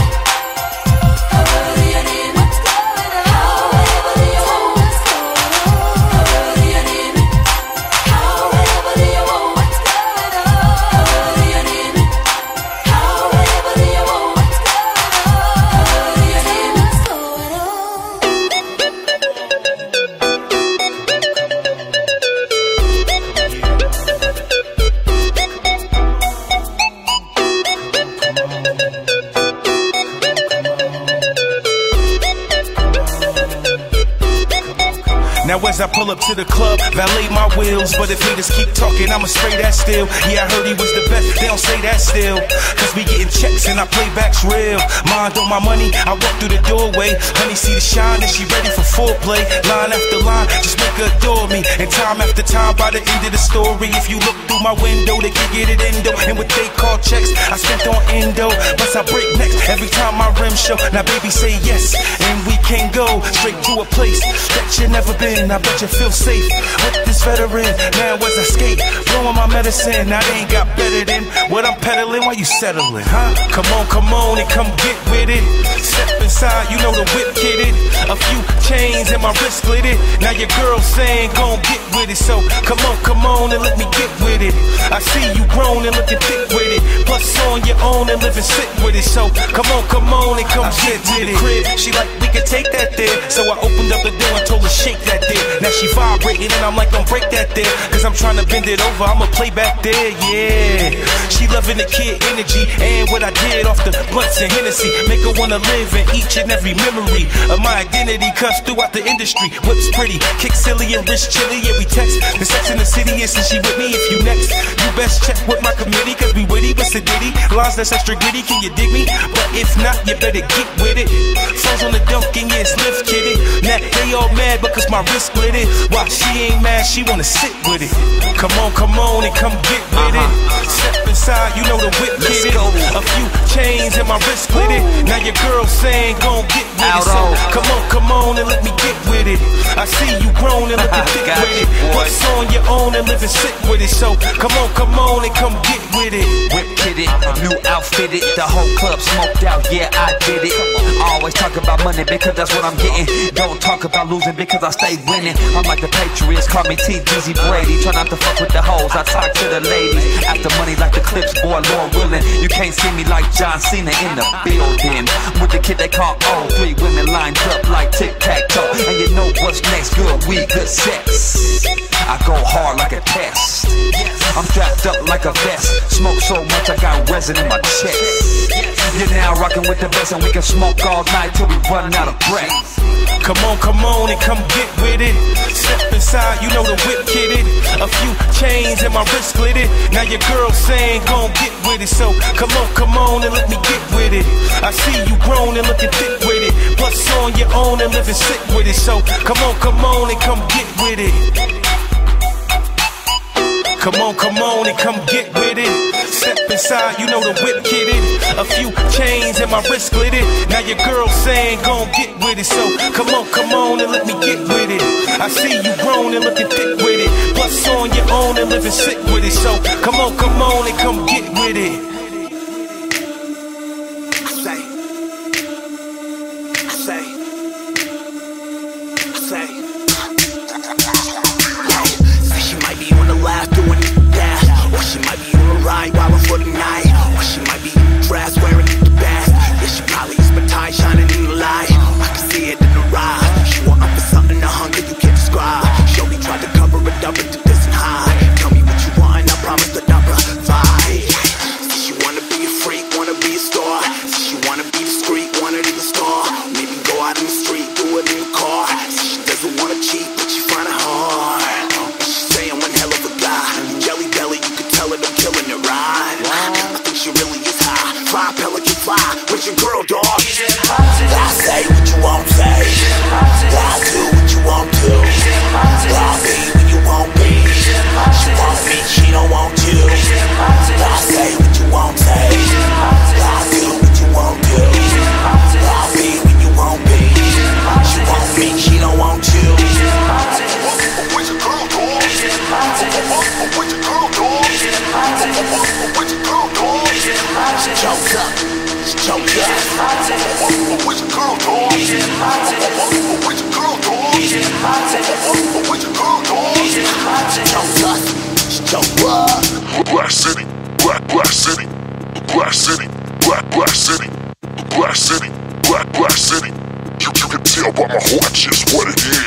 Now as I pull up to the club, valet my wheels. But if haters keep talking, I'ma spray that still. Yeah, I heard he was the best, they don't say that still. Cause we getting checks and I play backs real. Mind on my money, I walk through the doorway. Honey see the shine and she ready for foreplay. Line after line, just make her adore me. And time after time, by the end of the story, if you look through my window, they can get it endo. And what they call checks, I spent on endo. But I break necks every time my rims show. Now baby say yes, and we can go straight to a place that you never been. I bet you feel safe with this veteran. Now as I skate, blowing my medicine. Now they ain't got better than what I'm peddling. Why you settling, huh? Come on and come get with it. Step inside, you know the whip get it. A few chains and my wrist split it. Now your girl saying gon' get with it. So come on and let me get with it. I see you grown and looking thick with it. Plus on your own and living sick with it. So come on and come get with it. Crib, she like we could take that there. So I opened up the door and told her shake that there. Now she vibrating and I'm like don't break that there. Cause I'm trying to bend it over, I'ma play back there, yeah. She loving the kid energy and what I did off the blunts and Hennessy. Make her wanna live in each and every memory of my identity. Cuts throughout the industry, whips pretty, kick silly and wrist chilly. Yeah, we text, the sex in the city is since she with me. If you next, you best check with my committee. Cause we witty, but sedity, lines that's extra gritty. Can you dig me? But if not, you better get with it. Phones on the Dunkin', yeah, Sniff kidding. Now they all mad because my wrist split it. Why she ain't mad, she wanna sit with it. Come on and come get with it. Step inside, you know the whip get it. A few chains and my wrist split it. Now your girl saying gon' get with it. So come on and let me get with it. I see you grown and looking thick with it. What's on your your own and living sick with it. So come on and come get with it. Whip kitted, new outfitted, the whole club smoked out, yeah, I did it. Always talk about money because that's what I'm getting. Don't talk about losing because I stay winning. I'm like the Patriots, call me T. Dizzy Brady. Try not to fuck with the hoes, I talk to the ladies. After money like the Clips, boy, Lord willing. You can't see me like John Cena in the building. With the kid they call O, 3 women lined up like tic-tac-toe. And you know what's next, good weed, good sex. I go hard like a test. I'm strapped up like a vest. Smoke so much I got resin in my chest. You're now rocking with the best, and we can smoke all night till we run out of breath. Come on and come get with it. Step inside, you know the whip kitted. A few chains and my wrist split it. Now your girl saying gon' get with it. So come on and let me get with it. I see you grown and looking thick with it. Plus on your own and living sick with it. So come on and come get with it. Come on and come get with it. Step inside, you know the whip kitted. A few chains and my wrist split it. Now your girl saying gon' get with it. So come on and let me get with it. I see you grown and looking thick with it. Plus on your own and living sick with it. So come on and come get with it. She might be on a ride while I'm for the night, or she might be dressed wearing the best. Yeah, she probably is my tie shining in the light. I can see it in her eyes. She want up for something, a hunger you can't describe. Shorty tried to cover it up into this and high. Tell me what you want and I promise that I'll provide. See she wanna be a freak, wanna be a star. See she wanna be discreet, wanna be a star. Maybe go out in the street, do it in the car. See she doesn't wanna cheat, but she find it hard. She's saying one hell of a guy. Jelly belly, you can tell it I'm killing it right. I think she really is high. Fly, pelican, fly. Where's your girl, dog? I say what you won't say. I do what you won't do. I'll be when you won't be. She want me, she don't want you. I say what you won't say. I do what you won't do. I'll be when you won't be. She want me, she don't want you. Where's your girl, dog? Where's your girl, dog? Where's your girl, dog? She choked up. She choked up. Where's your girl, dog? Where's your girl, dog? Where's your girl, dog? She choked up. She choked up. Black City, Black City, Black City, Black City, Black City, Black City. You can tell by my heart just what it is.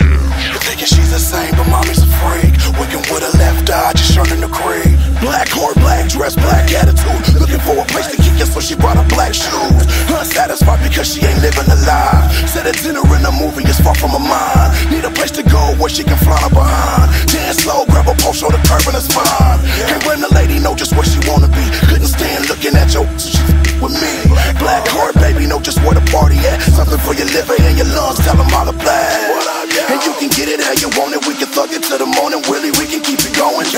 You're thinking she's the same, but mommy's a freak. Working with her left eye, just shunning the creek. Black heart, black dress, black attitude. Looking for a place to kick us, so she brought her black shoes. Unsatisfied because she ain't living a life. Said a dinner in a movie is far from her mind. Need a place to go where she can fly her behind. Dance slow, grab a pole, show the curve in her spine. Can't blame the lady, know just where she wanna be. Couldn't stand looking at your, so she with me. Black heart, baby, know just where the party at. Something for your liver and your lungs, tell them all the black. And you can get it how you want it. We can thug it till the morning, Willie, we can keep it going.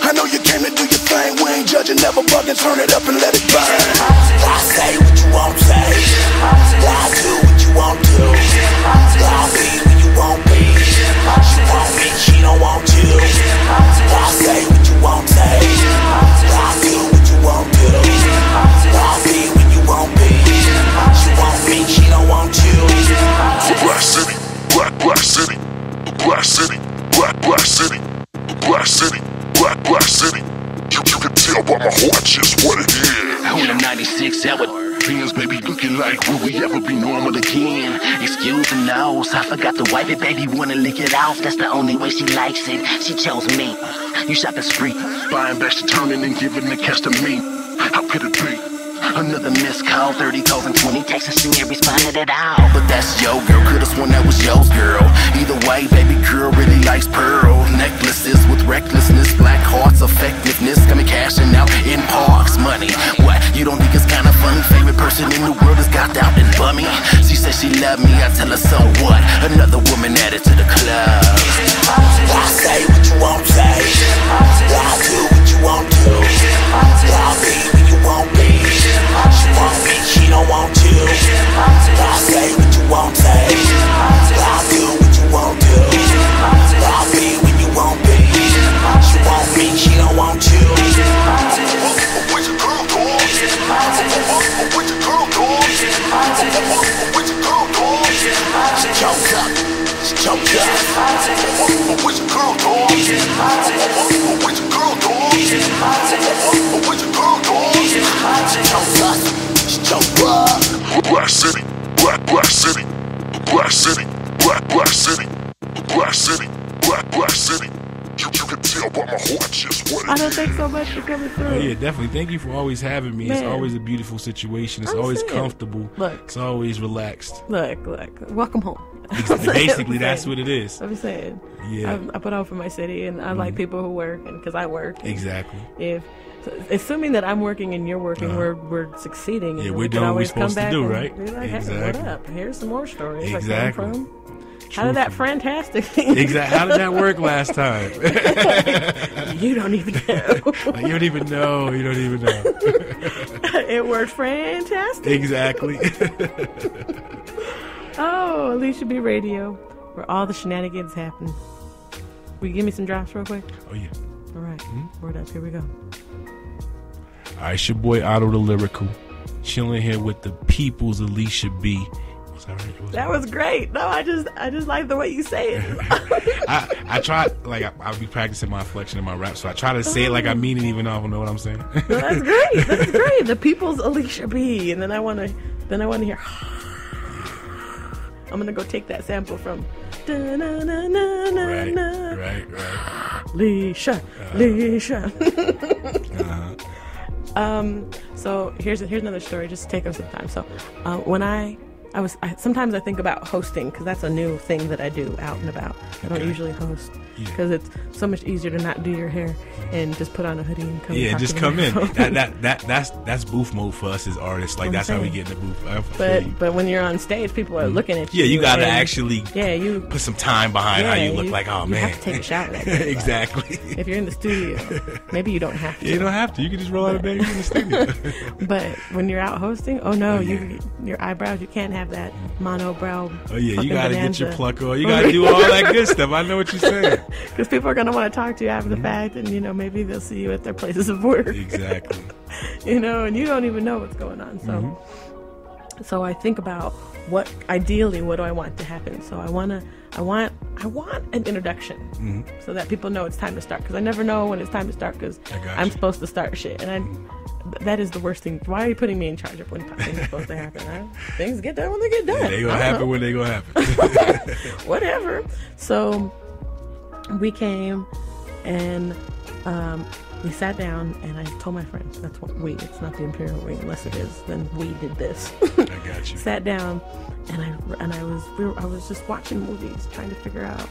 I know you came to do your thing. We ain't judging, never bugging. Turn it up and let it burn. I say what you won't say. I do what you won't do. I'll be when you won't be. She want me, she don't want you. I say what you won't say. I do what you won't do. I'll be when you won't be. She want me, she don't want you. Black City, Black City, Black City, Black City, Black City, Black City. You can tell by my heart just what it is. On the 96 hour Pins, baby, looking like will we ever be normal again? Excuse the nose, I forgot to wipe it, baby, wanna lick it off. That's the only way she likes it. She chose me. You shot the spree, buying back, she turning and giving the cash to me. How could it be? Another missed call, 30 calls and 20 texts, she ain't responded at all. But that's your girl, could've sworn that was yours, girl. Either way, baby girl really likes pearl necklaces with recklessness, black hearts, effectiveness, got me cashing out in parks, money. What, you don't think it's kinda funny? Favorite person in the world is got out and bummy. She says she love me, I tell her so what? Another woman added to the club. I say what you won't say. I do what you won't do. I'll be when you won't be. She want me, she don't want you. I say what you won't say. I'll do what you won't do. I'll be when you won't Where's your girl, dog? Where's your girl, dog? Where's your girl, dog? Black City, Black City, Black City, Black City, Black City, Black City. You can tell by my heart just what it is. I don't think so much for coming through. Oh, yeah, definitely. Thank you for always having me. Man. It's always a beautiful situation. It's always comfortable. Look. It's always relaxed. Look. Welcome home. Basically, that's what it is. I'm saying. Yeah. I put on for my city, and I like people who work, and because I work. Exactly. Assuming that I'm working and you're working, we're succeeding. Yeah, and we're doing what we're supposed to do, right? Be like, exactly. Hey, what up? Here's some more stories. Exactly. I came from. How did that fantastic thing? Exactly. How did that work last time? You don't even know. Like, you don't even know. You don't even know. It worked fantastic. Exactly. Oh, Alisha B Radio, where all the shenanigans happen. Will you give me some drops real quick? Oh, yeah. All right. Word up. Here we go. All right, it's your boy Outo the Lerical, chilling here with the people's Alisha B. Was that right? That was great. No, I just like the way you say it. I try, like, I'll be practicing my inflection in my rap, so I try to say it like I mean it, even though I don't know what I'm saying. No, that's great. That's great. The people's Alisha B, and then I want to hear. I'm gonna go take that sample from. Right. Alisha. So here's another story. Just to take us some time. So when sometimes I think about hosting, because that's a new thing that I do out and about. I don't usually host because it's so much easier to not do your hair and just put on a hoodie and come. Yeah, just come in. That's booth mode for us as artists. Like, that's how we get in the booth. But when you're on stage, people are looking at you. Yeah, you gotta actually you put some time behind how you look. Like, oh man, you have to take a shower. That day, exactly. Like, if you're in the studio, maybe you don't have to. You don't have to. You can just roll out of bed in the studio. But when you're out hosting, your eyebrows, you can't have that monobrow. Oh yeah, you gotta get your pluck on. You gotta do all that good stuff. I know what you're saying. Because people are gonna want to talk to you after the fact, and maybe they'll see you at their places of work. Exactly. And you don't even know what's going on. So I think about what do I want to happen. So I want an introduction so that people know it's time to start. Because I never know when it's time to start, because I'm supposed to start shit, and that is the worst thing. Why are you putting me in charge of when things are supposed to happen? Huh? Things get done when they get done. They gonna happen when they gonna happen. Whatever. So we came and we sat down, and I told my friends, that's what it's not the Imperial we, unless it is, then we did this. I got you. Sat down, and I was just watching movies, trying to figure out,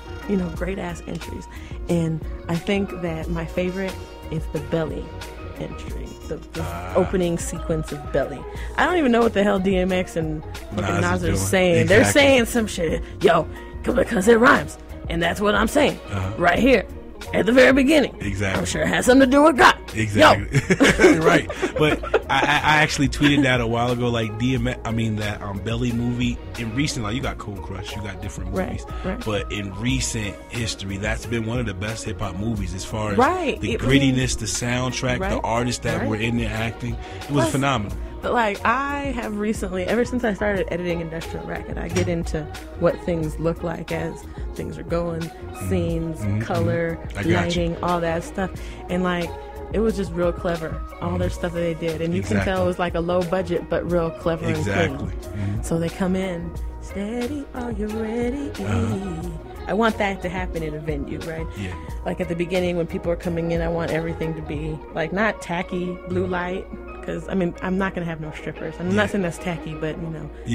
great ass entries. And I think that my favorite is the Belly entry, the opening sequence of Belly. I don't even know what the hell DMX and Nas are saying. Exactly. They're saying some shit, because it rhymes, and that's what I'm saying right here at the very beginning. Exactly. I'm sure it has something to do with God. Exactly. Right. But I actually tweeted that a while ago, like that Belly movie in recent, like, you got Cold Crush, you got different movies, right. But in recent history, that's been one of the best hip hop movies as far as the grittiness, the soundtrack, the artists that were in there acting. It was phenomenal. But I have recently, ever since I started editing Industrial Racket, I get into what things look like as things are going, scenes, color, lighting, all that stuff. And it was just real clever, all their stuff that they did. And you can tell it was like a low budget, but real clever and clean. So they come in, steady, are you ready? I want that to happen in a venue, right? Yeah. Like at the beginning when people are coming in, I want everything to be not tacky blue light. Because, I'm not going to have no strippers. I'm not saying that's tacky, but,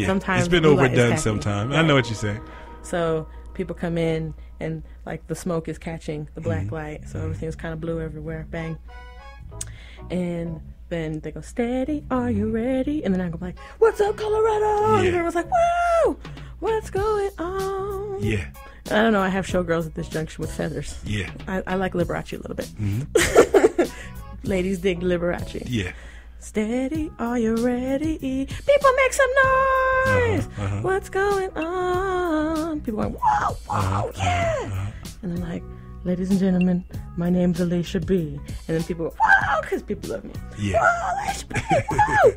sometimes it's been overdone sometimes. I know what you're saying. So people come in and, the smoke is catching the black light. So everything's kind of blue everywhere. Bang. And then they go, steady, are you ready? And then I go what's up, Colorado? And everyone's like, whoa, what's going on? Yeah. I don't know. I have showgirls at this junction with feathers. Yeah. I like Liberace a little bit. Ladies dig Liberace. Yeah. Steady, are you ready? People make some noise. What's going on? People going, whoa, yeah. And I'm like, ladies and gentlemen, my name's Alisha B. And then people go, whoa, because people love me. Yeah. Whoa, Alisha B, whoa.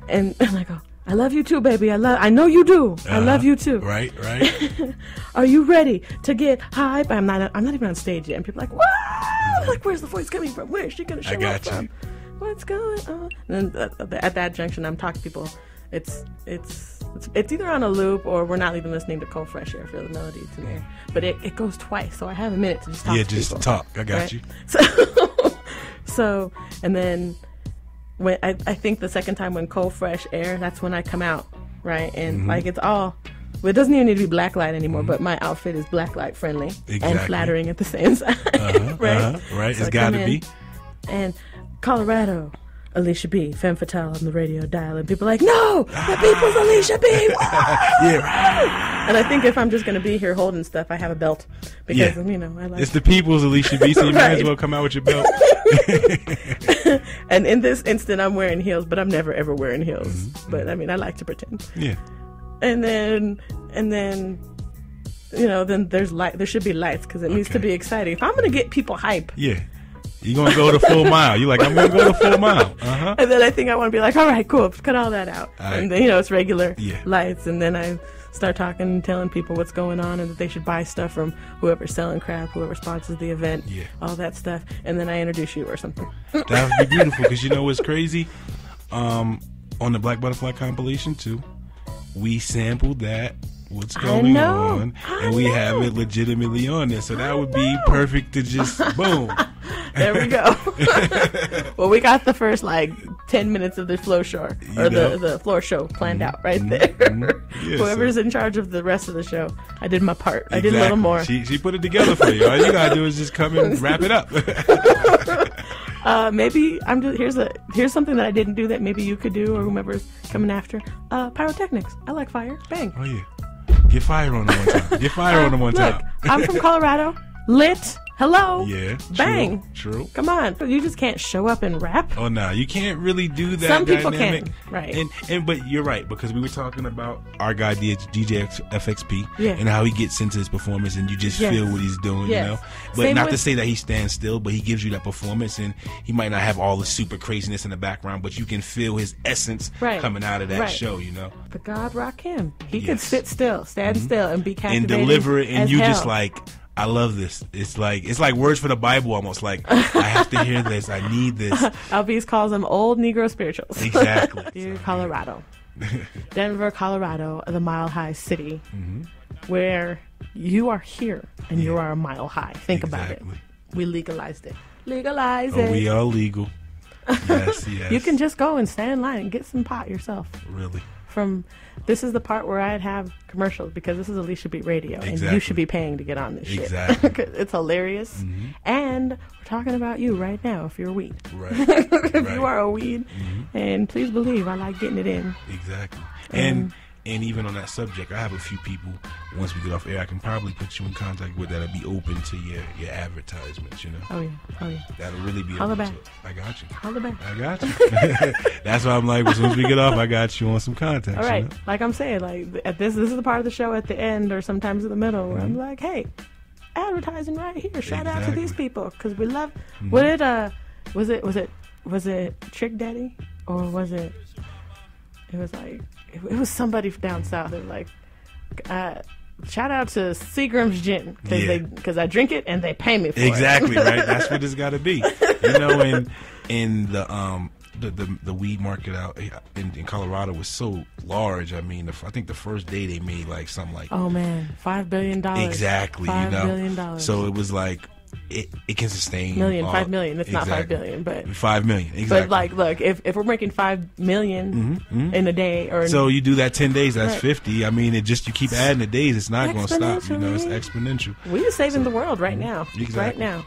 And I go, I love you too, baby. I know you do. I love you too. Right. Are you ready to get hype? I'm not even on stage yet, and people are like, wow! Like, where's the voice coming from? Where is she gonna show up from? What's going on? And then at that junction, I'm talking to people. It's either on a loop or we're not even listening to Cold Fresh Air for the melody to there. But it goes twice, so I have a minute to just talk to people. Yeah, just talk. I got you. So, and then when I think the second time when Cold Fresh Air, that's when I come out, right? And like it's all, well, it doesn't even need to be blacklight anymore, but my outfit is blacklight friendly and flattering at the same time, right? Right, so it's got to be. And Colorado, Alisha B, femme fatale on the radio dial, and people are like, no, the people's Alisha B. And I think if I'm just going to be here holding stuff, I have a belt because I like it's the people's Alisha B, so you might as well come out with your belt. And in this instant, I'm wearing heels, but I'm never ever wearing heels. But I mean, I like to pretend. Yeah. And then then there's light. There should be lights because it needs to be exciting. If I'm going to get people hype, you're going to go the full mile. You're like, I'm going to go the full mile. And then I think I want to be like, all right, cool, cut all that out. And then, it's regular lights. And then I start talking and telling people what's going on and that they should buy stuff from whoever's selling crap, whoever sponsors the event, all that stuff. And then I introduce you or something. That would be beautiful because you know what's crazy? On the Black Butterfly compilation, too, we sampled that. What's going on? And we have it legitimately on there. So that would be perfect to just boom. There we go. Well, we got the first 10 minutes of the floor show or the floor show planned out right there. Yeah, whoever's in charge of the rest of the show, I did my part. Exactly. I did a little more. She put it together for you. All you gotta do is just come and wrap it up. Maybe here's something that I didn't do that maybe you could do or whomever's coming after. Pyrotechnics. I like fire. Bang. Oh yeah. Get fire on them one time. Get fire on them one time. I'm from Colorado. Lit. Hello. Yeah. Bang. True. Come on. You just can't show up and rap. Oh no, you can't really do that. Some people dynamic. can. Right. But you're right because we were talking about our guy DJ FXP yeah. and how he gets into his performance and you just feel what he's doing, you know. But same not to say that he stands still, but he gives you that performance and he might not have all the super craziness in the background, but you can feel his essence coming out of that show, you know. But God rock him. He could sit still, stand still, and be captivating and deliver it, and you just like. I love this. It's like words for the Bible almost. Like, I have to hear this. I need this. Albies calls them old Negro spirituals. Exactly. Dear Colorado. Denver, Colorado, the Mile High City, where you are here and you are a mile high. Think about it. We legalized it. Legalize it. We are legal. Yes, yes. You can just go and stand in line and get some pot yourself. Really? This is the part where I'd have commercials because this is Alicia B Radio and you should be paying to get on this shit. Exactly. It's hilarious. And we're talking about you right now if you're a weed. Right. If you are a weed. And please believe I like getting it in. Exactly. And even on that subject, I have a few people, once we get off air, I can probably put you in contact with that'll be open to your advertisements, you know? Oh, yeah. That'll really be Holla back. I got you. Holla back. I got you. That's why I'm like, as soon as we get off, I got you on some contacts. All right. You know? Like I'm saying, at this is the part of the show at the end or sometimes in the middle where I'm like, hey, advertising right here. Shout out to these people because we love. Was it Trick Daddy or was it? It was like it was somebody down south. They were like, shout out to Seagram's Gin because I drink it and they pay me for it. Exactly right. That's what it's got to be. You know, in the weed market out in Colorado was so large. I mean, I think the first day they made like something like $5 billion. Exactly. $5 billion. So it was like. It can sustain 5 million. It's not 5 billion, but 5 million. Exactly. But look, if we're making 5 million in a day, or so you do that 10 days, that's 50. I mean, you keep adding the days. It's not going to stop. You know, it's exponential. We're saving the world right now. Exactly. Right now.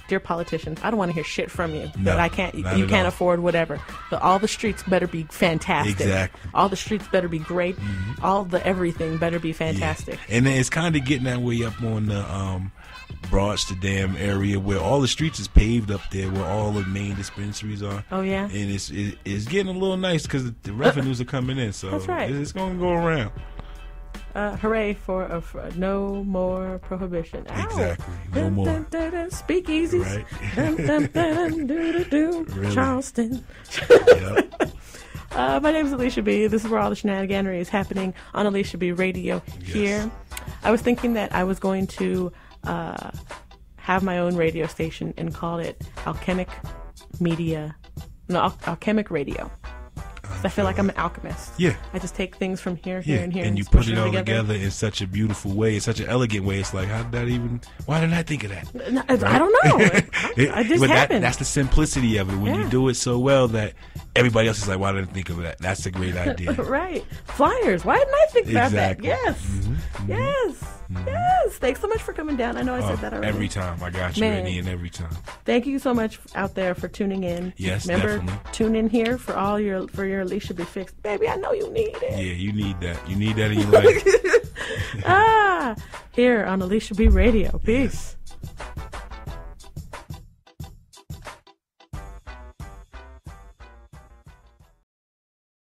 Dear politicians, I don't want to hear shit from you. No, that you can't afford whatever. But all the streets better be fantastic. Exactly. All the streets better be great. All the everything better be fantastic. Yeah. And then it's kind of getting that way up on the Broadsterdam area where all the streets is paved up there, where all the main dispensaries are. Oh yeah. And it's getting a little nice because the revenues are coming in. So that's right. It's going to go around. Hooray for no more prohibition. Ow. Exactly. No more. Speakeasies. Right. Really? Charleston. My name is Alisha B. This is where all the shenanaganory is happening on Alisha B Radio here. I was thinking that I was going to have my own radio station and call it Alchemic Radio. I feel like I'm an alchemist. Yeah. I just take things from here, and here, and you put it all together in such a beautiful way, in such an elegant way. It's like, how did that even? Why didn't I think of that? No, I don't know. I just happened. That's the simplicity of it. When you do it so well that everybody else is like, why didn't I think of that? That's a great idea. Right. Flyers. Why didn't I think about that? Exactly. Yes. Yes. Thanks so much for coming down. I know I said that already. Every time. I got you, Rennie, and every time. Thank you so much out there for tuning in. Yes, remember, definitely. Tune in here for your Alisha Be Fixed. Baby, I know you need it. Yeah, you need that. You need that in your life. Here on Alisha B Radio. Peace.